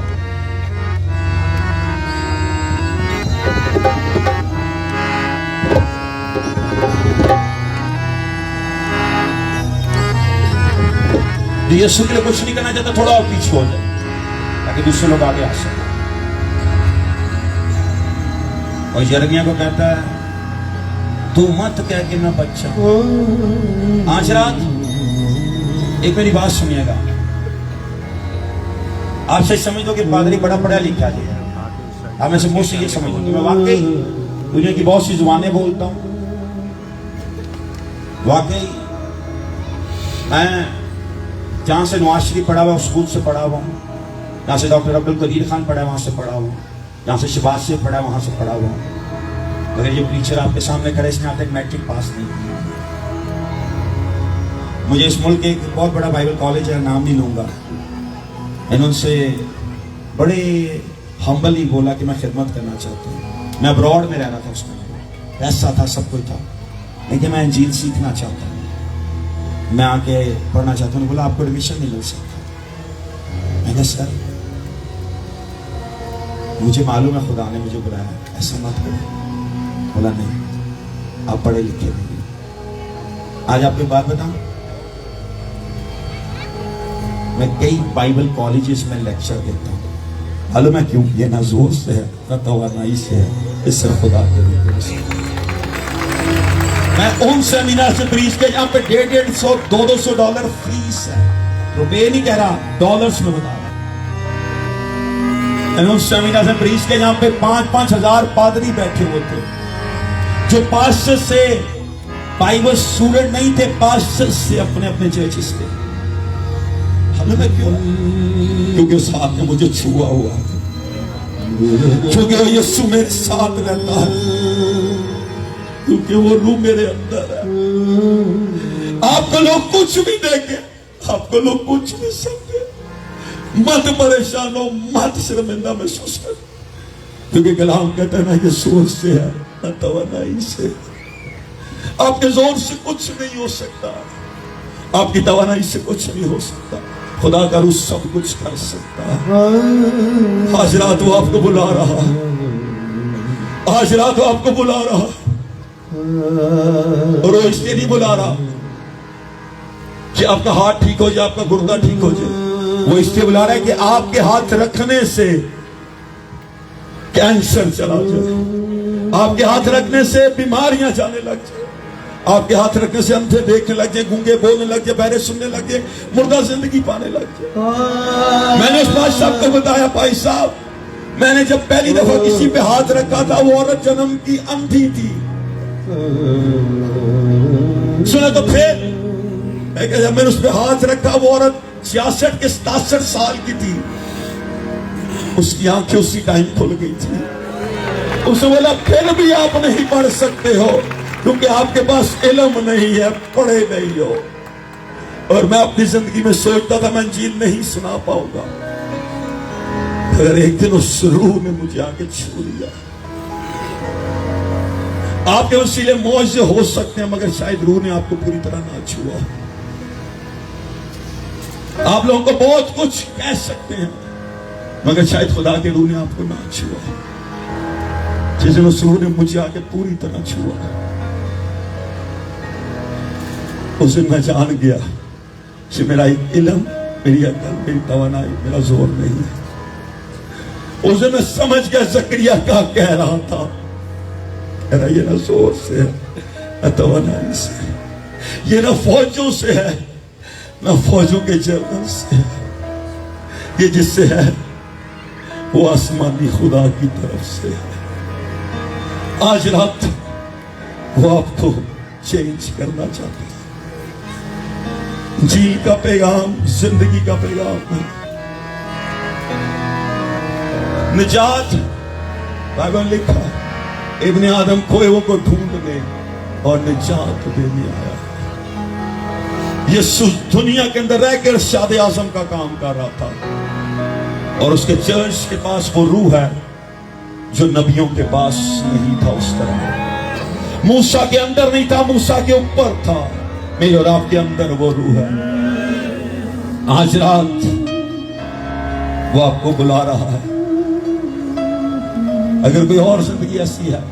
जो यीशु के लिए कुछ नहीं करना चाहता, थोड़ा और पीछे हो जाए ताकि दूसरे लोग आगे आ सकें। और यिर्मयाह को कहता है तू मत कह कि मैं बच्चा। आज रात एक मेरी बात सुनिएगा, आप सच समझ लो कि पादरी बड़ा पढ़ा लिखा है। आप में से मुझसे ये समझ लो कि मैं वाकई दुनिया की बहुत सी जुबानें बोलता हूं। वाकई मैं जहां से नवाज शरीफ पढ़ा हुआ, स्कूल से पढ़ा हुआ हूं, जहां से डॉक्टर अब्दुल कदीर खान पढ़ा वहां से पढ़ा हुआ, जहां से शहबाज से पढ़ा वहां से पढ़ा हुआ। अगर ये टीचर आपके सामने खड़े, इसने आप तक मैट्रिक पास नहीं किया। मुझे इस मुल्क के एक बहुत बड़ा बाइबल कॉलेज है, नाम नहीं लूंगा, मैंने उनसे बड़े हम्बली बोला कि मैं खिदमत करना चाहता हूँ। मैं अब्रॉड में रह रहा था, उसमें पैसा था, सब कुछ था, लेकिन मैं इंजील सीखना चाहता हूँ, मैं आके पढ़ना चाहता हूँ। बोला आपको एडमिशन नहीं मिल सकता। मैंने सर मुझे मालूम है खुदा ने मुझे बुलाया, ऐसा मत करो। बोला नहीं, आप पढ़े लिखे नहीं। आज आपको बात बताऊं, मैं कई बाइबल कॉलेजेस में लेक्चर देता हूं। मालूम है क्यों? ये ना जोर से है ना तवानाई से है, इस सिर्फ खुदा के लिए। मैं उन सेमिनार से प्रीच के जहां पे 150-200 $200 फीस है, रुपये नहीं कह रहा, डॉलर्स में बता रहा। मैंने उस सेमिनार से प्रीच के जहां पे 5-5 हजार पादरी बैठे हुए थे, जो पास्टर से बाइबल स्टूडेंट नहीं थे, पास्टर से अपने अपने चर्चेस थे। हमें क्यों? क्योंकि उस हाथ ने मुझे छुआ हुआ, क्योंकि यीशु मेरे साथ रहता है, क्योंकि वो रूह मेरे अंदर है। आपको लोग कुछ भी देंगे, आपको लोग कुछ भी समझे, मत परेशान हो, मत शर्मिंदा महसूस कर, क्योंकि कलाम कहता है ना ये सोच से है ना तवानाई से। आपके जोर से कुछ नहीं हो सकता, आपकी तवानाई से कुछ नहीं हो सकता। खुदा का रूह सब कुछ कर सकता है। आज रात वो आपको बुला रहा, आज रात वो आपको बुला रहा, और वो इसलिए नहीं बुला रहा कि आपका हाथ ठीक हो जाए, आपका गुर्दा ठीक हो जाए। वो इसलिए बुला रहा है कि आपके हाथ रखने से कैंसर चला जाए, आपके हाथ रखने से बीमारियां जाने लग जाए, आपके हाथ रखने से अंधे देखने लग जाए, गूंगे बोलने लग जाए, बहरे सुनने लग जाए, मुर्दा जिंदगी पाने लग जाए। मैंने उस बादशाह को बताया, भाई साहब मैंने जब पहली दफा किसी पे हाथ रखा था, वो औरत जन्म की अंधी थी। सुना तो फिर जब मैंने उस पे हाथ रखा, वो औरत 66 के 67 साल की थी, उसकी आंखें उसी टाइम खुल गई थी। उसने बोला फिर भी आप नहीं पढ़ सकते हो क्योंकि आपके पास इल्म नहीं है, पढ़े नहीं हो। और मैं अपनी जिंदगी में सोचता था मैं इंजील नहीं सुना पाऊंगा, अगर एक दिन उस रूह ने मुझे आके छू लिया। आपके वसीले मौजे हो सकते हैं, मगर शायद रूह ने आपको पूरी तरह ना छुआ। आप लोगों को बहुत कुछ कह सकते हैं, मगर शायद खुदा के रूह ने आपको ना छुआ। जिस दिन उस रूह ने मुझे आके पूरी तरह छुआ, उस दिन मैं जान गया कि मेरा इल्म, मेरी अकल, मेरी तवानाई, मेरा जोर नहीं है। उस दिन मैं समझ गया जकरिया क्या कह रहा था, मेरा ये ना जोर से है, न तवानाई से, ये ना फौजों से है, ना फौजों के जनरल से है, ये जिससे है वो आसमानी खुदा की तरफ से है। आज रात वो आपको चेंज करना चाहता है। जी का पैगाम, जिंदगी का पैगाम, निजात। बाइबल लिखा है, इब्ने आदम खोए को ढूंढने और निजात देने आया। यीशु दुनिया के अंदर रहकर शाद आजम का काम कर रहा था, और उसके चर्च के पास वो रूह है जो नबियों के पास नहीं था। उस तरह मूसा के अंदर नहीं था, मूसा के ऊपर था। मेरे और आपके अंदर वो रूह है। आज रात वो आपको बुला रहा है। अगर कोई और जिंदगी ऐसी है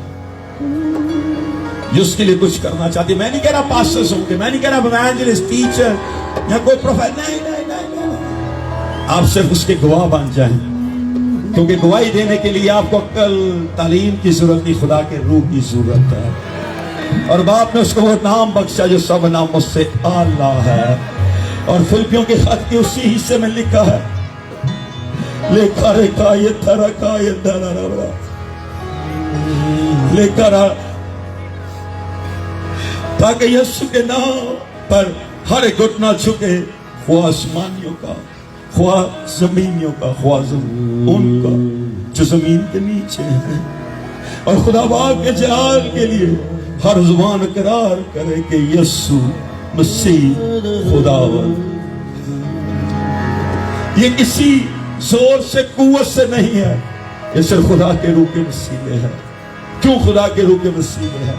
जो उसके लिए कुछ करना चाहती है, मैं नहीं कह रहा पास्टर्स होंगे, मैं नहीं कह रहा इवेंजलिस्ट, टीचर या कोई प्रोफेसर, नहीं नहीं नहीं नहीं, आप सिर्फ उसके गवाह बन जाएं, क्योंकि गवाही देने के लिए आपको अक्ल तालीम की जरूरत नहीं, खुदा के रूह की जरूरत है। और बाप ने उसको वो नाम बख्शा जो सब नामों से आला है। और फिलिपियों के खत के उसी हिस्से में लिखा है, लेखा रेखा ये थरका ये दरा लेकर, ताकि यीशु के नाम पर हर एक घुटना झुके, ख्वाह आसमानियों का, ख्वाह जमीनियों का, ख्वाह उनका जो जमीन के नीचे है। और खुदा बाप के जलाल के लिए हर जुबान इकरार करे कि यीशु मसीह खुदावन। ये किसी जोर से, कुव्वत से नहीं है, ये सिर्फ खुदा के रूह के वसीले है। क्यों खुदा के रूह के वसीले है?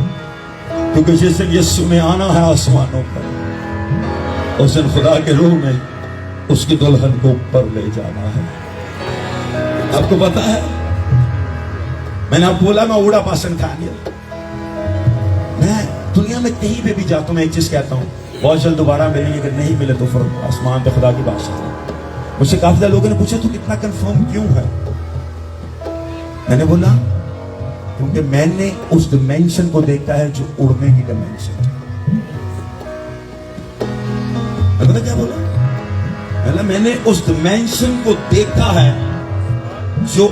क्योंकि जिस दिन यीशु ने आना है आसमानों पर, उस दिन खुदा के रूह में उसकी दुल्हन को ऊपर ले जाना है। आपको पता है, मैंने आपको बोला मैं उड़ा पासन खानिया, मैं दुनिया में कहीं पे भी जाता हूं, मैं एक चीज कहता हूं, बहुत जल्द दोबारा मिलेंगे, अगर नहीं मिले तो फिर आसमान पे खुदा की बादशाह। मुझसे काफी ज्यादा लोगों ने पूछा तू कितना कंफर्म क्यों है? मैंने बोला क्योंकि मैंने उस डिमेंशन को देखा है जो उड़ने की डिमेंशन। पता क्या बोला? मैंने उस डिमेंशन को देखा है जो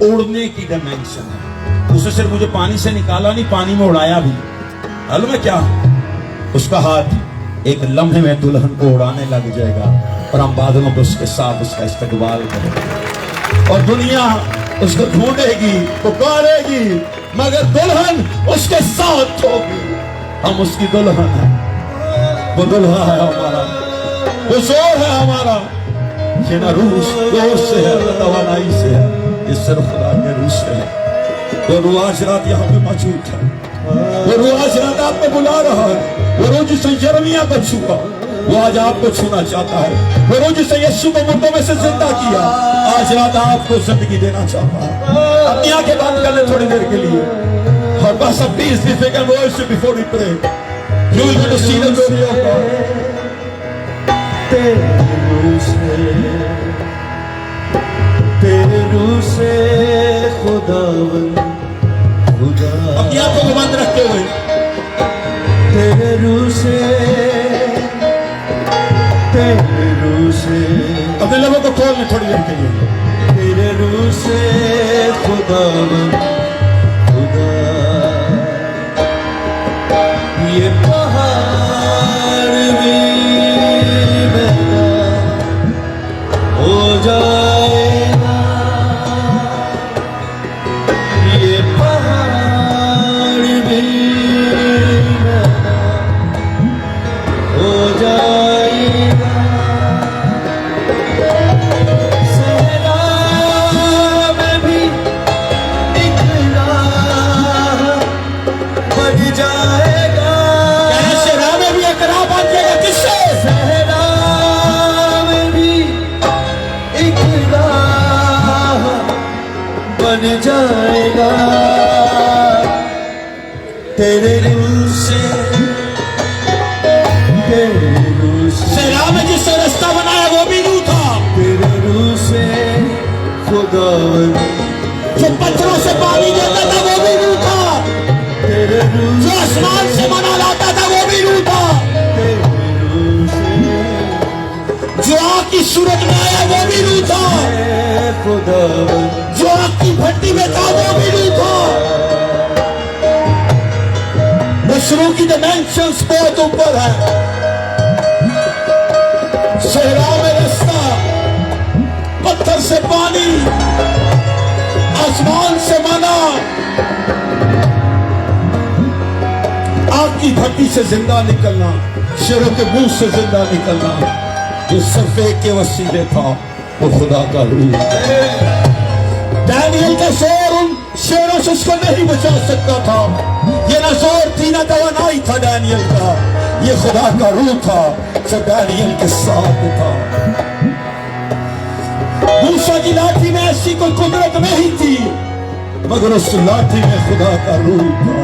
उड़ने की डिमेंशन है। उसने सिर्फ मुझे पानी से निकाला नहीं, पानी में उड़ाया भी। मालूम है क्या? उसका हाथ एक लम्हे में दुल्हन को उड़ाने लग जाएगा और हम बादलों पे उसके साथ उसका इस्तकबाल करेंगे, और दुनिया उसको ढूंढेगी, पुकारेगी, मगर दुल्हन उसके साथ होगी। हम उसकी दुल्हन है, वो दुल्हा है हमारा, वो जोर है हमारा। ये ना रूह जोर से है, ना तवानाई से है, ये सिर्फ खुदा के रूह से है। वो रूह आज रात यहाँ पे मौजूद है, वो रूह आज रात आपको बुला रहा है। वो रूह जिसने यिर्मयाह को छुआ, वो आज आपको छूना चाहता है। वो रूह जिसने यीशु को मुर्दों में से जिंदा किया, आज रात आपको जिंदगी देना चाहता है। अपनी आंखें बंद कर ले थोड़ी देर के लिए, और बस अब please if you can worship before we pray, you will get to see the glory of God. तेरे रूह से खुदावन, खुदा अपनी आंखों को बंद रखते हुए, तेरे रूह से, तेरे रूह से, अपने लोगों को खोलने थोड़ी देर के लिए। तेरे रूह से खुदावन, खुदा ये पहाड़ भी मेरा हो जाएगा, ये पहाड़ भी मेरा हो जाएगा। सहरा में भी एक सहरा में भी एक राह बन जाएगा तेरे रूह से, तेरे रूह से, सहरा में जिससे रास्ता बनाया वो भी नूह था। तेरे रूह से खुदावन, जो पत्थरों से पानी देता था वो भी नूह था। तेरे रूह जो आसमान से मना लाता था वो भी नूह था। तेरे रूह से जो आग की सूरत में आया वो भी नूह था। खुदावन, जो आग की भट्टी में था वो भी नूह था। मशरू की डायमेंशंस बहुत ऊपर है। सहरा में रास्ता, पत्थर से पानी, आसमान से मना, आग की भट्टी से जिंदा निकलना, शेरों के मुंह से जिंदा निकलना। जो सिर्फ एक के वसीले था वो खुदा का रूह। डैनियल का जोर उन शेरों से उसको नहीं बचा सकता था। ये ना जोर थी ना तवानाई था डैनियल का, ये खुदा का रूह था जो डैनियल के साथ था। मूसा की लाठी में ऐसी कोई कुदरत नहीं थी, मगर उस लाठी में खुदा का रूह था।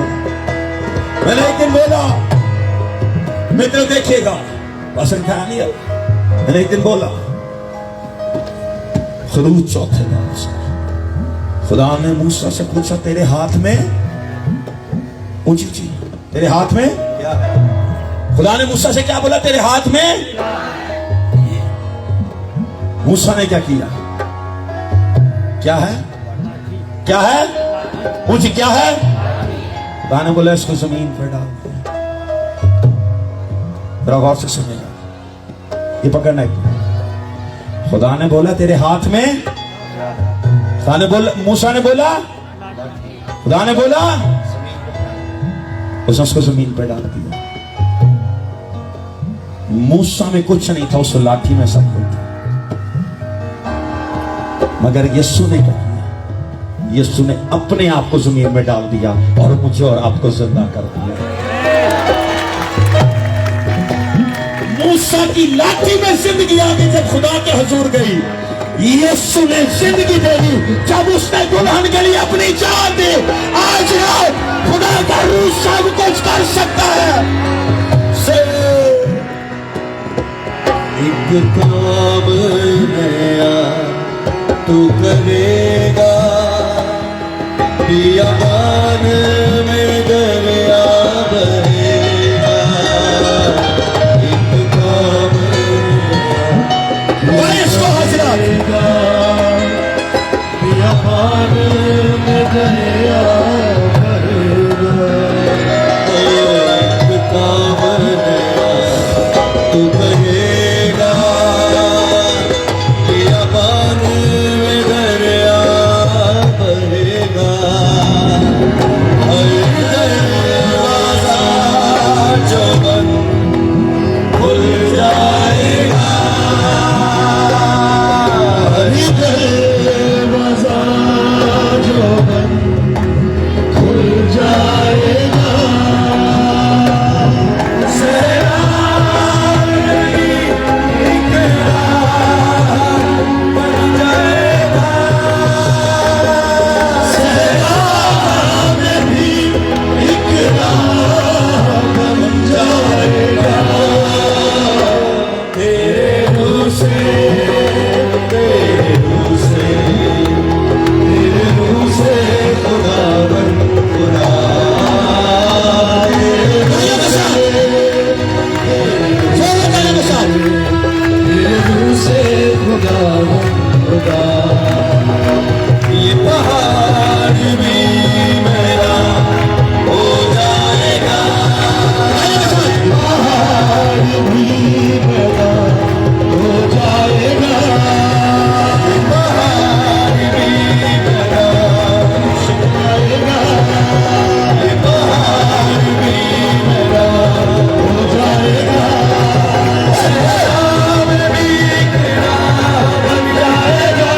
मैंने एक दिन बोला, मित्र देखिएगा पास्टर डैनियल, मैंने एक दिन बोला खरूज चौथे नाम से, खुदा ने मूसा से पूछा तेरे हाथ में, ऊंची ऊंची, तेरे हाथ में क्या है? खुदा ने मूसा से क्या बोला? तेरे हाथ में। मूसा ने क्या किया? क्या है? क्या है? ऊंची क्या है? खुदा ने बोला इसको जमीन पर डाल दे। जरा गौर से सुनिएगा, ये पकड़ना है। खुदा ने बोला तेरे हाथ में, खुदा ने बोला, मूसा ने बोला, खुदा ने बोला, उसने उसको जमीन पर डाल दिया। मूसा में कुछ नहीं था, उस लाठी में सब कुछ था। मगर यीशु ने क्या किया? यीशु ने अपने आप को जमीन में डाल दिया और मुझे और आपको जिंदा कर दिया। मूसा की लाठी में जिंदगी आ गई जब खुदा के हुजूर गई। यीशु ने जिंदगी दे दी जब उसने दुल्हन के लिए अपनी जान दी। आज रात खुदा का रूह सब कुछ कर सकता है। एक काम नया तू करेगा, बियाबान में दरिया बहेगा। एक काम भाई इसको हाजिरा करेगा, बियाबान में दरिया बहेगा। एक काम नया तू करेगा, बियाबान में दरिया बहेगा। हर दरवाजा जो बंद खुल जाएगा, हर दरवाजा जो बंद खुल जाएगा। सहरा में एक राह बन जाएगा, सहरा में भी एक राह बन जाएगा। तेरे रूह से, तेरे रूह से, तेरे रूह से खुदावन खुदा। तेरे रूह से खुदावन खुदा। ये पहाड़ भी मेरा हो जाएगा, पहाड़ भी मेरा हो जाएगा। ये पहाड़ भी मेरा हो जाएगा, ये पहाड़ भी मेरा हो जाएगा। सहरा में भी एक राह बन जाएगा,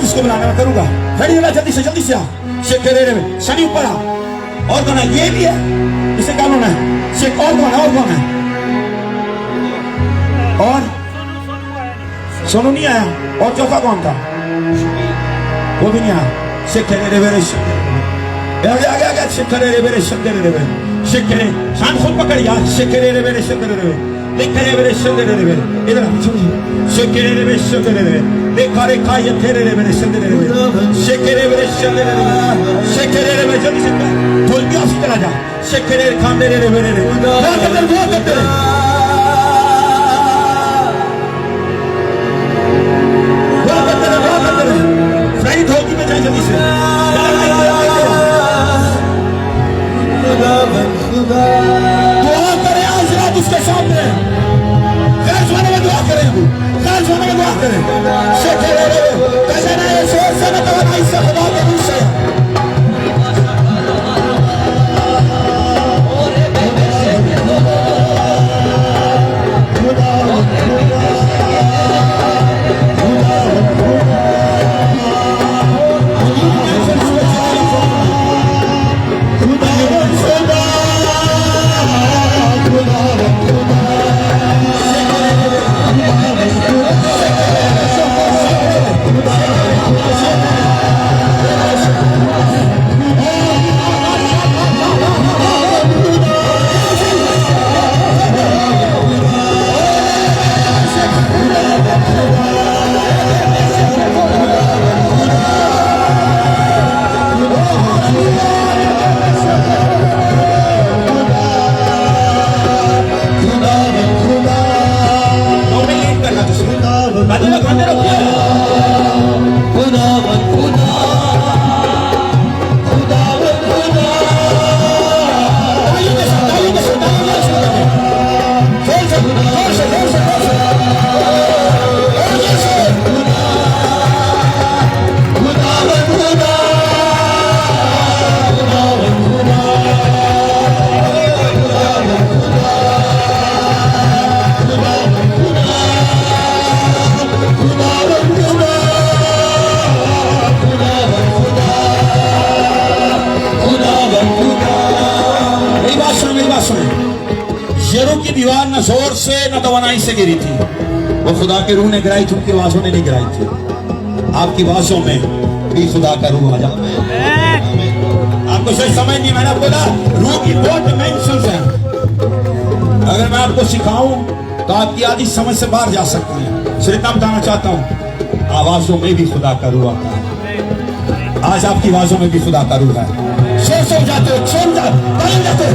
इसको बुलाना मैं करूंगा। खड़ी होला जल्दी से आ। शेख करे में शनि ऊपर आ। और कौन है? ये भी है। इसे क्या होना है? शेख और कौन है? और कौन है? और सोनू नहीं आया। और चौथा कौन था? वो भी नहीं आया। शेख करे मेरे आगे शेख करे मेरे शंकर रे मेरे शेख करे शान खुद पकड़ यार। शेख करे मेरे शंकर रे देख करे मेरे शंकर रे मेरे इधर शेख करे मेरे शंकर रे देखा रेखा ये तेरे रे मेरे शंकर रे शेख करे मेरे शंकर रे शेख करे रे जल्दी से ढोल के उसी तरह जा। शेख करे खाने रे मेरे रे वो करते फ्राइड होगी में जाए जल्दी से। दुआ करें आज रात उसके सामने खैर सुनाने में दुआ करें खैर सुनाने में दुआ करें। शेख कैसे ना ये शोर से न कहा इससे खुदा के मुंह से बात सुने, यरू की दीवार न जोर से न तवानाई से गिरी थी, वो खुदा के रूह ने गिराई थी, उनकी आवाजों ने नहीं गिराई थी। आपकी आवाजों में भी खुदा का रूह आ जाता है। आपको सही समझ नहीं, मैंने आपको बोला रूह की दो डिमेंशंस हैं। अगर मैं आपको सिखाऊं तो आपकी आधी समझ से बाहर जा सकती है। सिर्फ इतना बताना चाहता हूं, आवाजों में भी खुदा का रूह आता है। आज आपकी आवाजों में भी खुदा का रूह है। सो जाते हो, सो जाते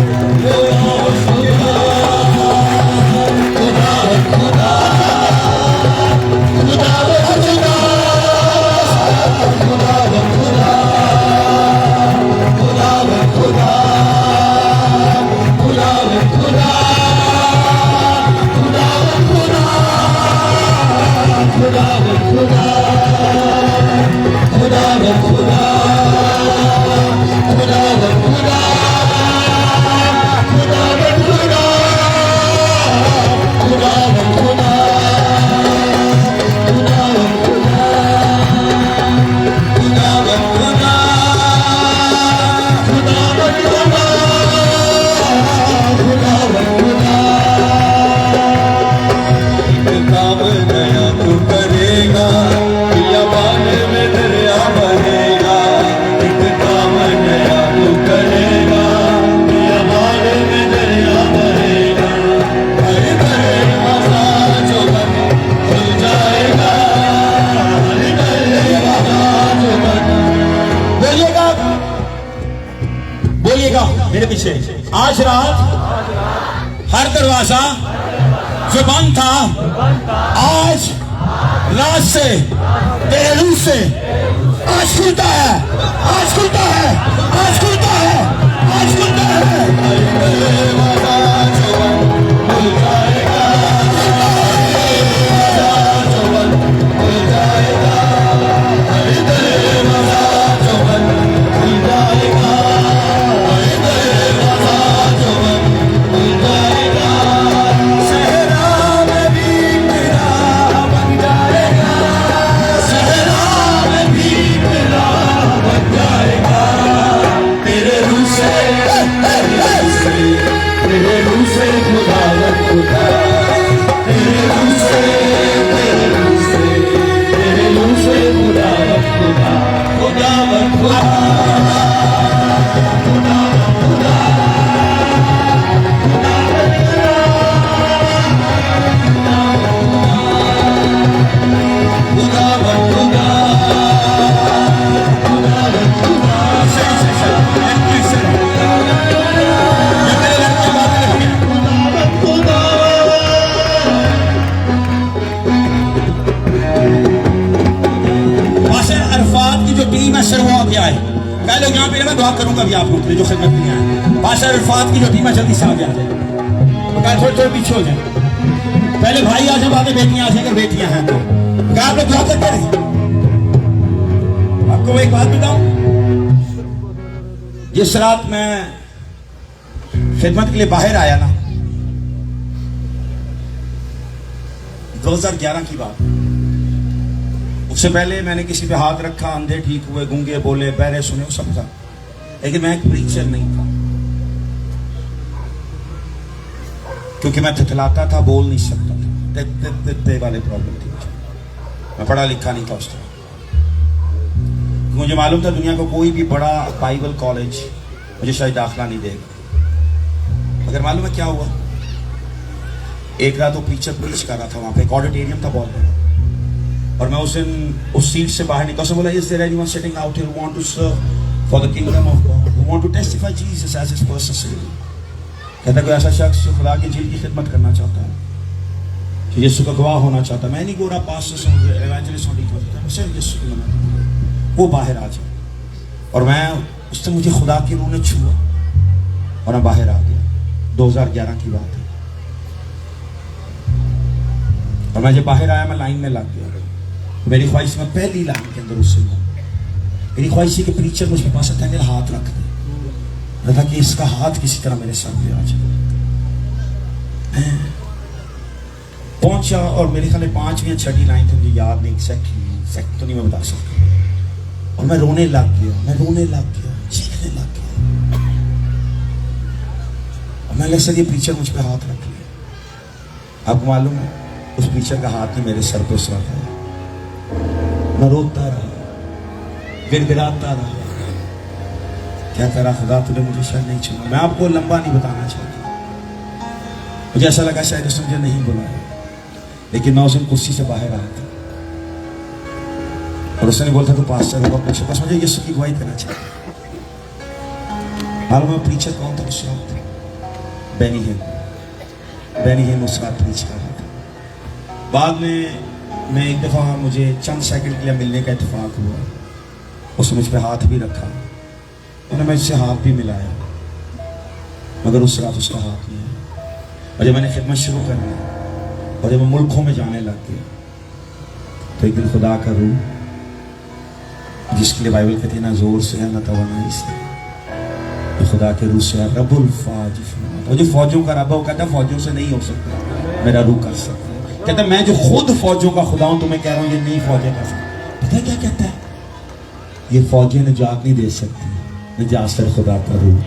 मेरे पीछे। आज रात हर दरवाजा जो बंद था, आज रात से तेरे रूह से आज खुलता है, आज खुलता है, आज खुलता है, आज खुलता है। पहले यहाँ पे मैं दुआ करूंगा भी आप लोग जो खिदमत में आए। बादशाह अरफात की जो टीम है जल्दी से आगे आ जाए, थोड़े थोड़े पीछे हो जाए। पहले भाई आ जाए, बाद में बेटियां आ जाए, अगर बेटियां हैं तो क्या आप लोग दुआ करते रहे। आपको मैं एक बात बताऊं, जिस रात मैं खिदमत के लिए बाहर आया ना, 2011 की बात, उससे पहले मैंने किसी पे हाथ रखा, अंधे ठीक हुए, गूंगे बोले, बहरे सुने, वो सब था, लेकिन मैं एक प्रीचर नहीं था, क्योंकि मैं थथलाता था, बोल नहीं सकता था, ते वाले प्रॉब्लम थी। मैं पढ़ा लिखा नहीं था उस तरह। मुझे मालूम था दुनिया को कोई भी बड़ा बाइबल कॉलेज मुझे शायद दाखिला नहीं देगा। मगर मालूम है क्या हुआ, एक रात वो प्रीचर प्रीच कर रहा था, वहां पे एक ऑडिटोरियम था बहुत बड़ा, और मैं उस दिन उस सीट से बाहर निकला, बोला is there anyone sitting out here who want to serve for the kingdom of God, who want to testify Jesus as his personal saviour. कहता कोई ऐसा शख्स जो खुदा की झील की खिदमत करना चाहता है, कि यीशु का गवाह होना चाहता है। मैं नहीं गोरा पास्टर हूं, एवेंजलिस्ट हूं, सिर्फ यीशु की मदद, वो बाहर आ जाए। और मैं उससे मुझे खुदा की रूह ने छुआ और मैं बाहर आ गया। 2011 की बात है। और मैं जब बाहर आया, मैं लाइन में लग गया। मेरी ख्वाहिश में पहली लाइन के अंदर उससे मेरी ख्वाहिश कि प्रीचर मुझ पे पास मेरा हाथ रख दे, ताकि इसका हाथ किसी तरह मेरे सर पे आ जाए। पहुंचा और मेरे ख्याल 5वीं या 6वीं लाइन थी, मुझे याद नहीं एग्जैक्ट तो नहीं मैं बता सकता। और मैं रोने लग गया, चीखने लग गया। मैंने सर ये प्रीचर मुझ पे हाथ रख लिया। आपको मालूम है उस प्रीचर का हाथ ही मेरे सर पे उस रखा है। मैं रोता रहा, गिड़गिड़ाता रहा, क्या करा खुदा तूने मुझे शायद नहीं चुना। मैं आपको लंबा नहीं बताना चाहता, मुझे ऐसा लगा शायद उसने मुझे नहीं बुलाया, लेकिन मैं उस दिन कुर्सी से बाहर आया था और उसने बोला था तू पास्टर होगा, पूछा बस मुझे यीशु की गवाही देना चाहिए। मालूम है प्रीचर कौन था उस वक्त? बेनी हिन उस रात प्रीच कर रहा था। बाद में मैं एक दफ़ा मुझे चंद सेकंड के लिए मिलने का इत्तेफाक हुआ, उसने मुझ पर हाथ भी रखा, उन्होंने मुझसे हाथ भी मिलाया, मगर उस रात उसका हाथ नहीं आया। और जब मैंने खिदमत शुरू कर दी और जब मैं मुल्कों में जाने लग गया तो एक दिन खुदा का रूह, जिसके लिए बाइबल कहती है ना जोर से है ना तवानाई से, तो खुदा के रूह से है। रब्बुल फाज, वो जो फौजों का रब है वो कहता है फौजों से नहीं हो सकता, मेरा रूह कर सकता है। कहता है मैं जो खुद फौजों का खुदा हूं, तुम्हें कह रहा हूं ये नहीं फौजें कर सकती। पता है क्या कहता है? ये फौजें निजात नहीं दे सकती, निजात सिर्फ खुदा का रूह।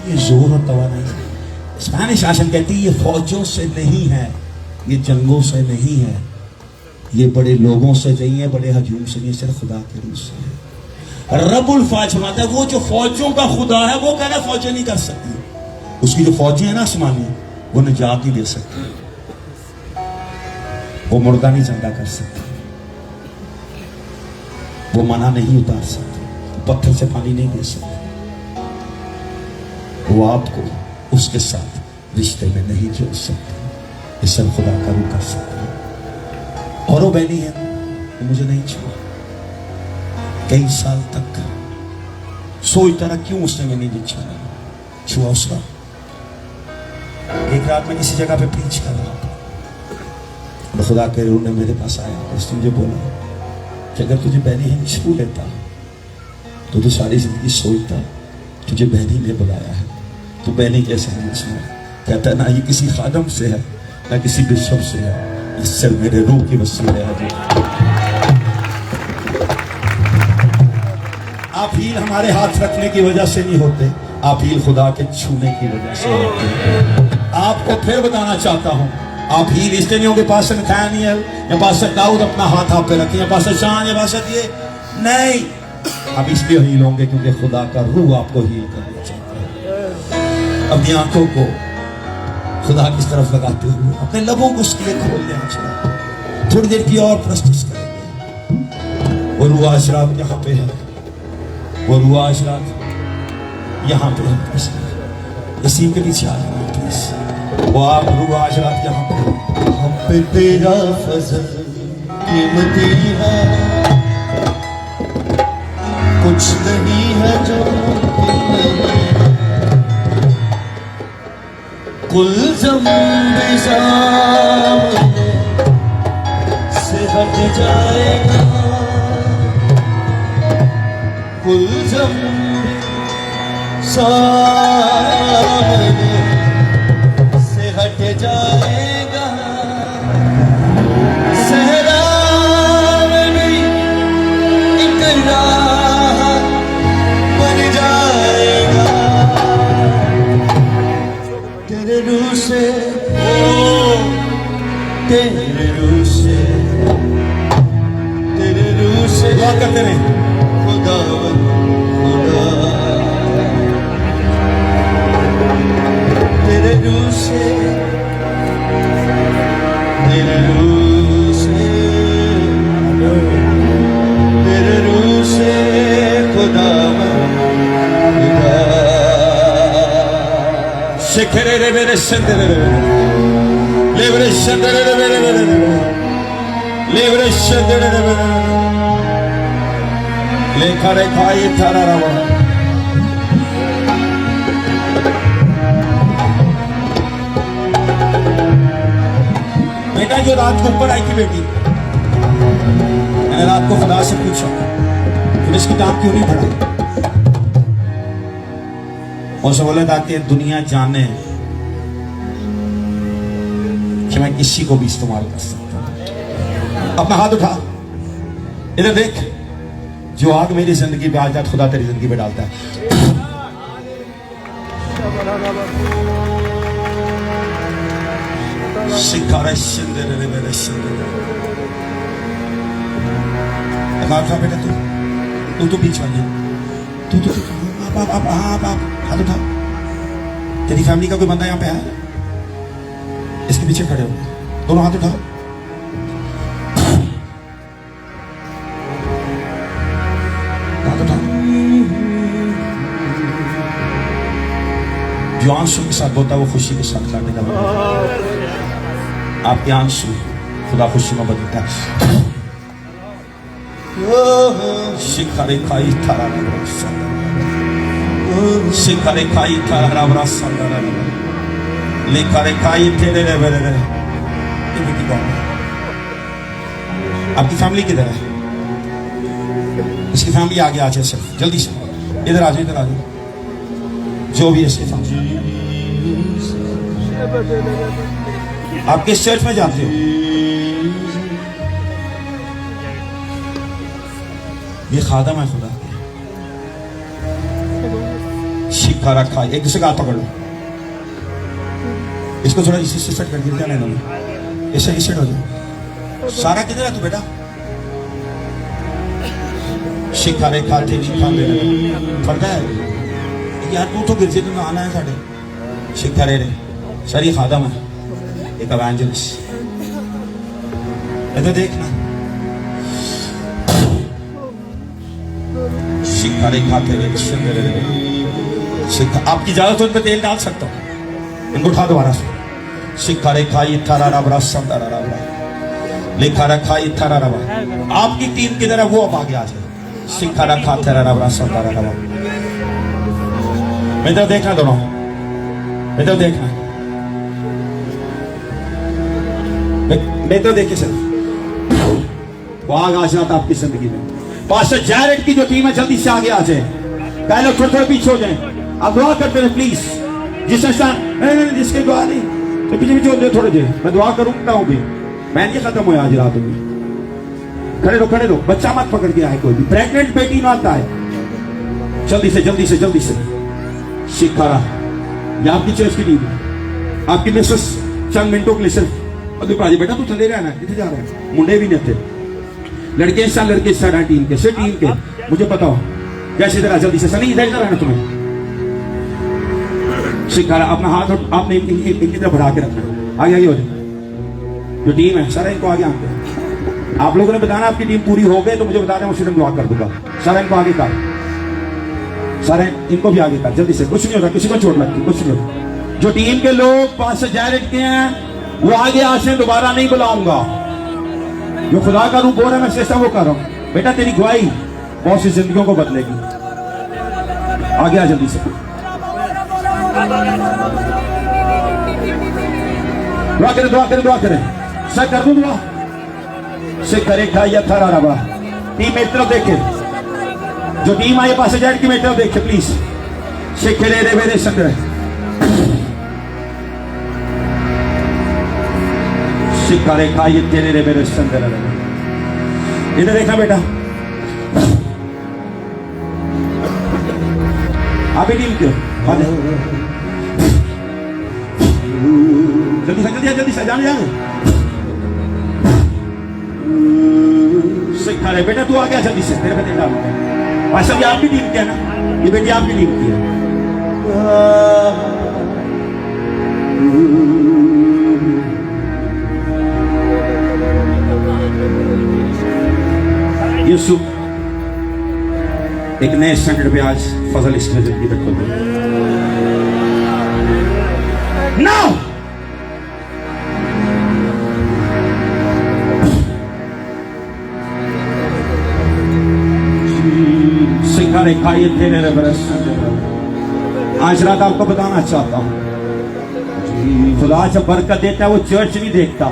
ये जोर और तवानाई, स्पेनिश शासन कहती है ये फौजों से नहीं है, ये जंगों से नहीं है, ये बड़े लोगों से नहीं है, बड़े हजूम से नहीं, सिर्फ खुदा के रूह से है। रब्बुल फाज फरमाता है वो जो फौजों का खुदा है वो कह रहा है फौजें नहीं कर सकती। उसकी जो फौजें हैं ना आसमानी, वो निजात नहीं दे सकती, वो मुर्दा नहीं जिंदा कर सकती, वो मना नहीं उतार सकती, पत्थर से पानी नहीं दे सकती, वो आपको उसके साथ रिश्ते में नहीं जोड़ सकते, ये सब खुदा का रूह कर सकते हैं। और वो बैनी है वो मुझे नहीं छुआ कई साल तक, सोचता रहा क्यों उसने मैं नहीं छुआ उसका। एक रात में किसी जगह पे प्रीच कर रहा था, तो खुदा के रूह ने मेरे पास आया और उसने मुझे बोला कि अगर तुझे बैनी है छू लेता तो तू सारी जिंदगी सोचता तुझे बैनी ने बुलाया है, तू बैनी कैसे है इसमें। कहता है ना ये किसी खादम से है ना किसी बिशप से है, इससे मेरे रूह की वसीले है। आप हील हमारे हाथ रखने की वजह से नहीं होते, आप हील खुदा के छूने की वजह से होते हैं। आपको फिर बताना चाहता हूं, आप हील इसलिए नहीं होंगे पास नथानियल या पास दाऊद अपना हाथ आप पे रखें या पास शान या पास ये नहीं, आप इसलिए हील होंगे क्योंकि खुदा का रूह आपको हील करना चाहता है। अपनी आंखों को खुदा की तरफ लगाते हुए अपने लबों को उसके लिए खोल देना चाहिए। थोड़ी देर की और प्रस्तुत करेंगे। वो रूह आज रात यहाँ पे है, वो रूह आज रात यहाँ पे है, इसी के पीछे आ जाना प्लीज। वो आप रूह आज रात यहाँ पे, हम पे तेरा फजल कीमती है, कुछ नहीं है जो मुमकिन नहीं, कुल ज़मीन सामने से हट जाएगा, कुल ज़मीन सामने से हट जाएगा, सहरा में भी एक राह बन जाएगा, तेरे रूह से, तेरे रूह से, तेरे रूह से दुआ करते रहे। खुदा खुदा तेरे रूह से, तेरे रूह से, तेरे रूह से खुदा खुदा शेखरे रे मेरे संदरे रे लेवरे संदरे रे मेरे लेवरे संदरे रे मेरे लेखा रे खाई थारा रवा। बेटा जो रात को ऊपर आई थी बेटी, मैंने रात को खुदा से पूछा तुम इसकी टांग क्यों नहीं बढ़ाई? उसने बोला ताकि दुनिया जाने कि मैं किसी को भी इस्तेमाल कर सकता हूं। अपना हाथ उठा, इधर देख, जो आग मेरी जिंदगी पे आ जाता खुदा तेरी जिंदगी पे डालता है। शिकारे शिंदे रे मेरे शिंदे माथा बेटा तू बीच में तू आप हाथ उठा। तेरी फैमिली का कोई बंदा यहाँ पे है? इसके पीछे खड़े हो, दोनों हाथ उठाओ। हाथ उठाओ। जो आंसू के साथ बोलता है वो खुशी के साथ लाने का बनता है। आपके आंसू खुदा खुशी में बदलता है। शिखरे खाई थारा शिखरे खाई थारा लेखरे खाई तेरे रे मेरे रे। आपकी फैमिली किधर है? इसकी फैमिली आगे आ जाए सिर्फ जल्दी से, इधर आ जाओ, इधर आ जाओ। जो भी है इसकी फैमिली। आप किस चर्च में जाते हो? ये खादम है खुदा। शिखा रखा, एक दूसरे का हाथ पकड़ लो। इसको थोड़ा इसी से सेट कर गिर जाने दो। ऐसे ही सेट हो जाओ। सारा किधर है तू बेटा? शिखा रेखा थे फटका है यार, तू तो गिर से तो आना है साढ़े। शिखा रे सर ये खादम है, एक एवेंजलिस्ट। ये तो देखना शिखा रेखा थे शिखा। आपकी इजाजत हो तो तेल डाल सकता हूँ। इनको उठा दोबारा से। शिखा रेखा थारा रबरा संतारा रबरा लिखा रखा थारा रबा। आपकी टीम किधर है वो अब आगे आ जाए। शिखा रखा थारा रबरा संतारा रबा। मैं तो देखना दोनों, मैं तो देखना, मैं तो देखे सर वो आगे आ जाता आपकी जिंदगी में। पास्टर जैरेड की जो टीम है जल्दी से आगे आ जाए। कई लोग थोड़े थोड़े पीछे हो जाए। आप दुआ करते रहे प्लीज। जिस नहीं जिसके दुआ नहीं तो पीछे पीछे होते थोड़े देर। मैं दुआ करूंगा हूँ भी। मैं नहीं खत्म हुआ आज रात में। खड़े रहो खड़े रहो। बच्चा मत पकड़ के आए कोई भी। प्रेग्नेंट बेटी ना आता है। जल्दी से जल्दी से जल्दी से। शिखारा ये आपकी चर्च की टीम है। आपकी मिसेस चंद मिनटों के लिए सिर्फ अभी पाजी बेटा तू चले रहना कितने जा रहे हैं? मुंडे भी नहीं थे, लड़के इस साथ टीम के सिर्फ टीम के। मुझे पता हो कैसे इधर जल्दी से सनी इधर रहना तुम्हें। शिखारा अपना हाथ आपने इनकी तरफ बढ़ा के रखना। आगे आगे हो जाए। जो टीम है सारा इनको आगे आते हैं। आप लोगों ने बताना आपकी टीम पूरी हो गई तो मुझे बता दें, उसी दिन ब्लॉक कर दूंगा। सारा इनको आगे कर, सारे इनको भी आगे कर जल्दी से। कुछ नहीं होता, किसी को चोट लगती कुछ नहीं होता। जो टीम के लोग पास जैरेड के हैं वो आगे आज से दोबारा नहीं बुलाऊंगा। जो खुदा का रूप हो रहा है मैं जैसा वो कर रहा हूं। बेटा तेरी गवाही बहुत सी जिंदगियों को बदलेगी। आगे आ जल्दी से। दुआ करें दुआ करें दुआ करें। सर कर दूं दुआ से करेगा या थारा रबा। टीम मेरी तरफ देखे। जो टीम आई पास जैरेड की मेरी तरफ देखे प्लीज। से खेले रे मेरे संग शिखा रेखा ये तेरे रे मेरे संग। इधर देखना बेटा। आप ही टीम क्यों जल्दी से जाने जाने। शिखा रे बेटा तू आ गया जल्दी से। तेरे पे देखा भाई सब ये आपकी टीम की है ना? ये बेटी आपकी टीम की है। यूसुफ एक नए स्टैंडर्ड पे आज फजल इसमें जिंदगी पे खोल नाउ। शिखा रेखा ये तेरे रे बरस। आज रात आपको बताना चाहता हूं खुदा जब बरकत देता है वो चर्च नहीं देखता।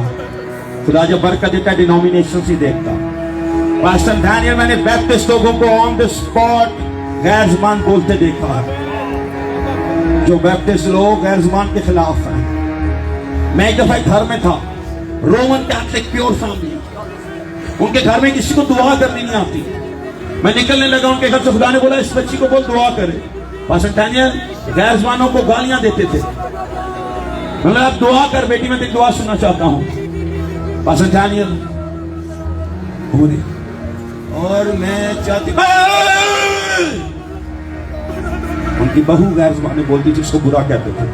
खुदा जब बरकत देता है डिनोमिनेशन ही देखता। पास्टर डैनियल मैंने बैप्टिस्ट लोगों को ऑन द स्पॉट गैर ज़बान बोलते देखा। जो बैप्टिस्ट लोग गैर ज़बान के खिलाफ हैं। मैं एक दफा घर में था, रोमन कैथलिक प्योर फैमिली। उनके घर में किसी को दुआ करनी नहीं आती। मैं निकलने लगा उनके घर से, खुदा ने बोला इस बच्ची को बोल दुआ करे। पास्टर डैनियल गैर जबानों को गालियां देते थे। मतलब आप दुआ कर बेटी, मैं तेरी दुआ सुनना चाहता हूं। पास्टर डैनियल और मैं चाहती उनकी बहू गैर जबानें बोलती थी, उसको बुरा कहते थे।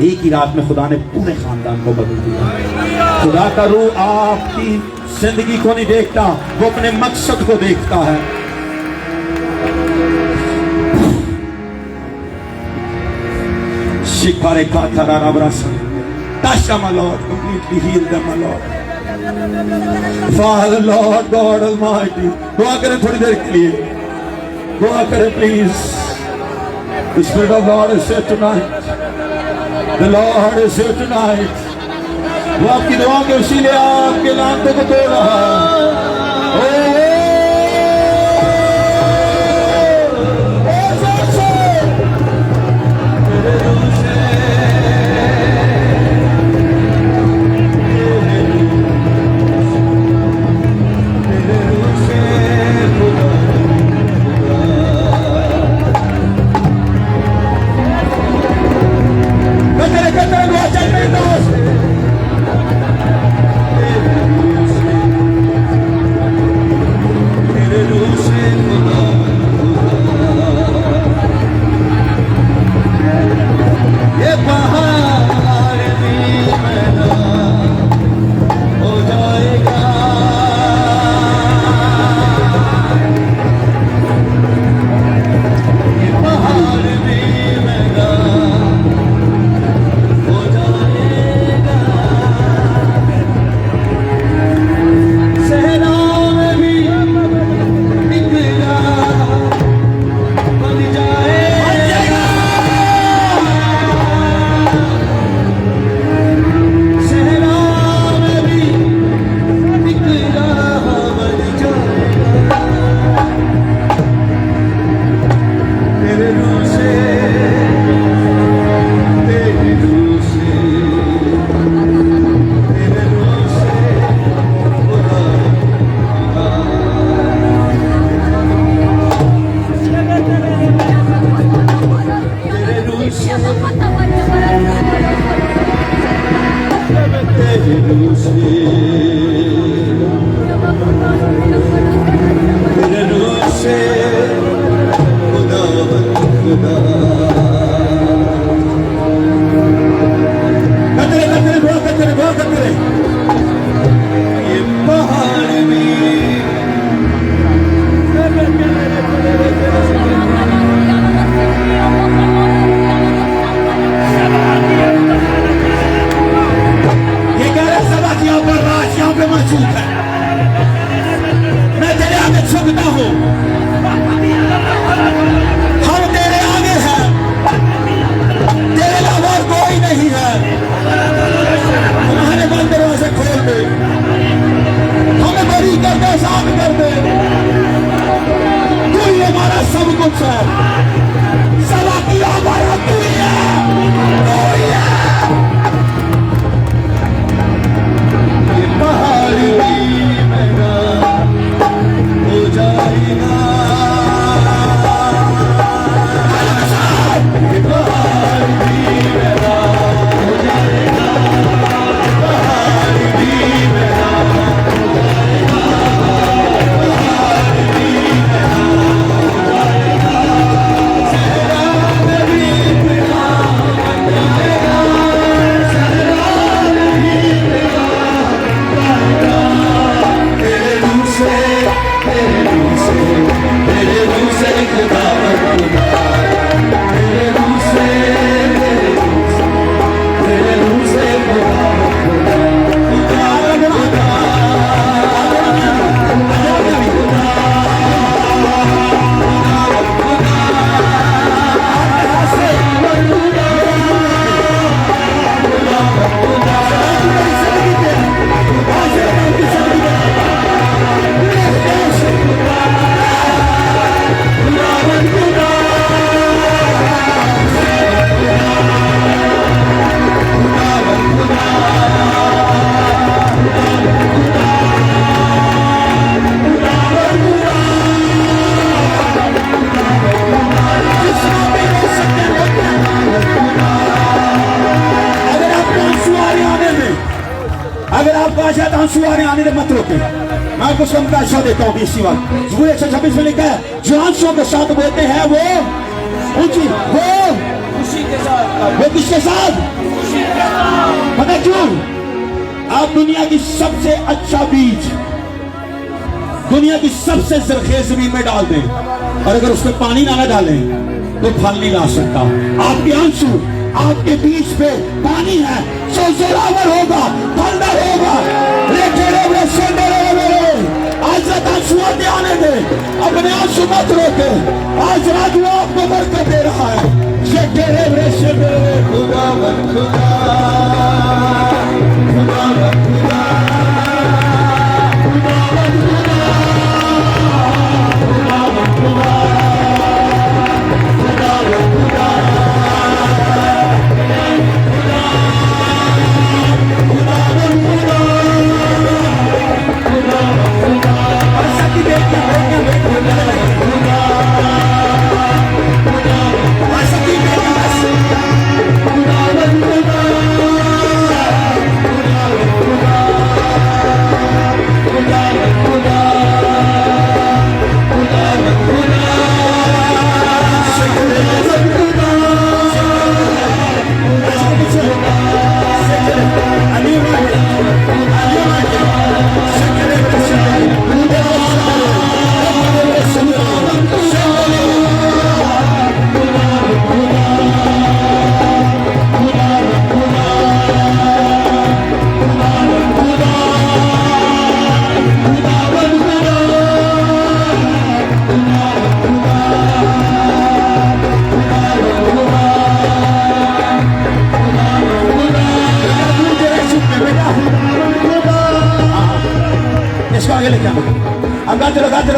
एक ही रात में खुदा ने पूरे खानदान को बदल दिया। खुदा का रूह आपकी जिंदगी को नहीं देखता, वो अपने मकसद को देखता है। शिकारे का थरारा ब्रासा Touch them, my Lord. Completely heal them, my Lord. Father, Lord, God Almighty. दुआ करें थोड़ी देर के लिए, दुआ करें please. The Spirit of God is here tonight. The Lord is here tonight. वो आपकी दुआ के वसीले आपके लांतों को तोड़ रहा है। आपको आज आंसू आ रहे आने दे, मत रोके। मैं आपको स्वयं का आशा देता हूँ इसी वक्त। ज़बूर 126 में लिखा है, जो आंसुओं के साथ बोलते हैं वो ऊंची, वो खुशी के साथ, वो किसके साथ? पता क्यों? आप दुनिया की सबसे अच्छा बीज दुनिया की सबसे जरखेज जमीन में डाल दें, और अगर उसमें पानी ना डालें तो फल नहीं ला सकता। आपके आंसू, आपके बीज पे पानी है, सो जोरावर होगा, फलदार होगा। आज रात आंसू आते आने दे, अपने आंसू मत रोके। आज रात वो आपको बरकत दे रहा है।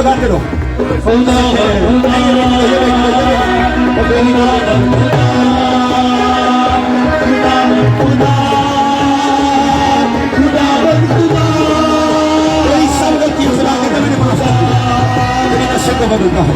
गाते रहो। कोई शब्द की खुदा के मैंने भरोसा किया, लेकिन नशे को बदलता है।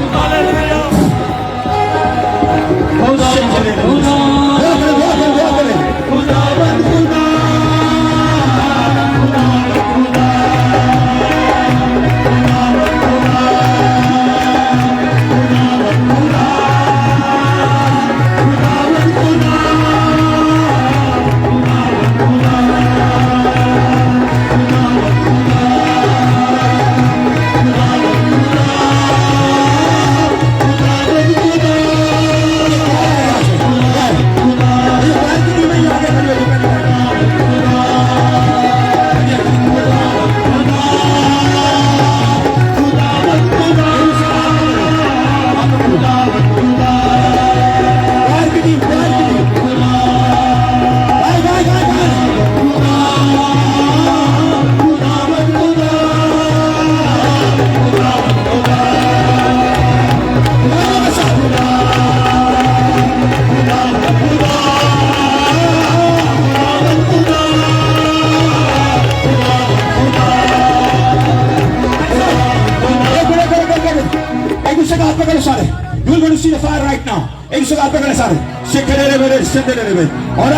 और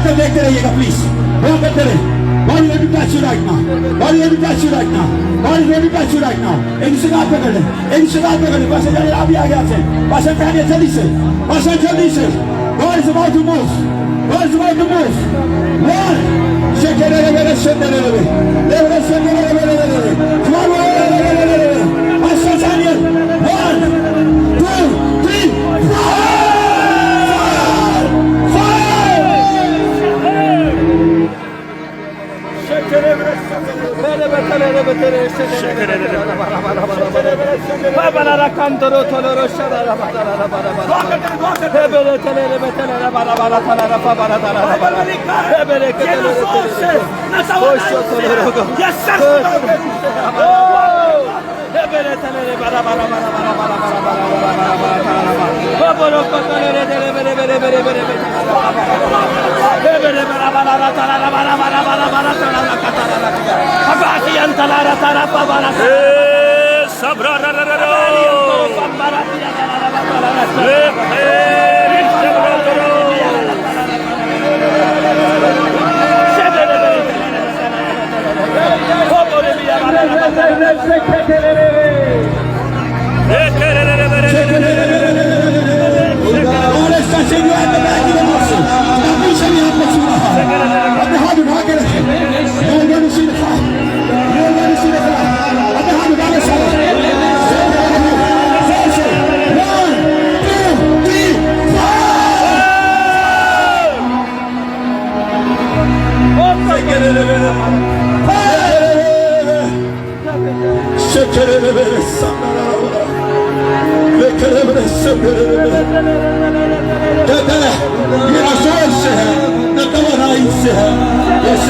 मतलब देखते रहिएगा प्लीज, वो करते रहे। God is ready to touch you right now. God is ready to touch you right now. God is ready to touch you right now. एक दूसरे का हाथ पकड़ ले, एक दूसरे का हाथ पकड़ ले। बस जाने आप भी आ गया से, बस पहले जल्दी से, बस जल्दी से। God is about to move. God is about to move. One, shake it, shake it, shake it, One, two, three, four.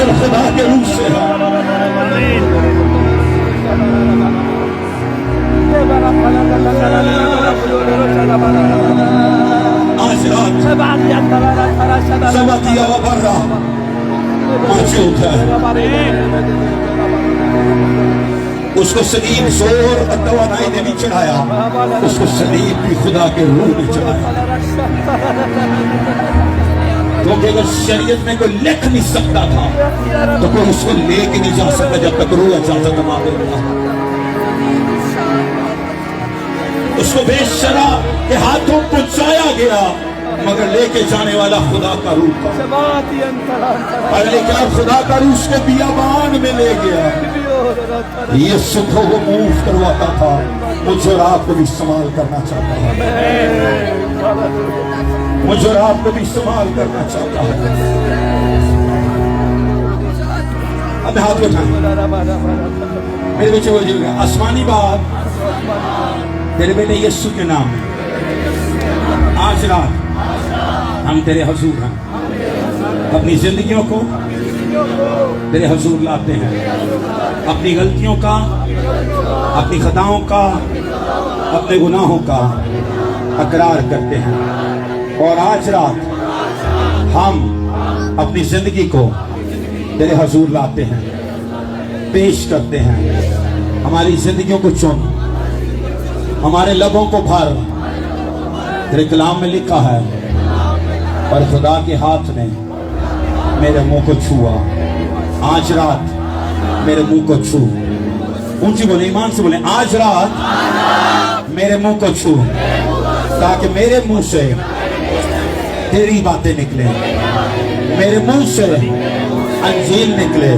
नस्ल खुदा के रूह से है। आज रात सबकिया वबर्रा मौजूद है। उसको सलीब जोर और तवानाई ने भी चढ़ाया, उसको सलीब भी खुदा के रूह ने चढ़ाया। क्योंकि अगर शरीयत में कोई लिख नहीं सकता था तो कोई उसको लेके नहीं जा सकता जब तक रूह इजाजत ना देता। उसको बेशरा के हाथों पहुंचाया गया, मगर लेके जाने वाला खुदा का रूह था। और लेकर खुदा का रूह उसको बियाबान में ले गया। ये सुखों को मूव करवाता था, मुझे और आपको भी इस्तेमाल करना चाहता है। मुझे और आपको भी इस्तेमाल करना चाहता है। अब हाथ उठाएं मेरे बच्चे, बोलिएगा आसमानी बात तेरे बेटे यीशु के नाम में आज रात हम तेरे हुजूर हैं, अपनी जिंदगियों को तेरे हुजूर लाते हैं, अपनी गलतियों का, अपनी खताओं का, अपने गुनाहों का अकरार करते हैं। और आज रात हम अपनी जिंदगी को तेरे हुजूर लाते हैं, पेश करते हैं। हमारी जिंदगियों को चुन, हमारे लबों को भर। तेरे कलाम में लिखा है, और खुदा के हाथ ने मेरे मुंह को छुआ। आज रात मेरे मुंह को छू, ऊंची बोले, ईमान से बोले, आज रात मेरे मुंह को छू, ताकि मेरे मुंह से तेरी बातें निकले, मेरे मुंह से अंजील निकले।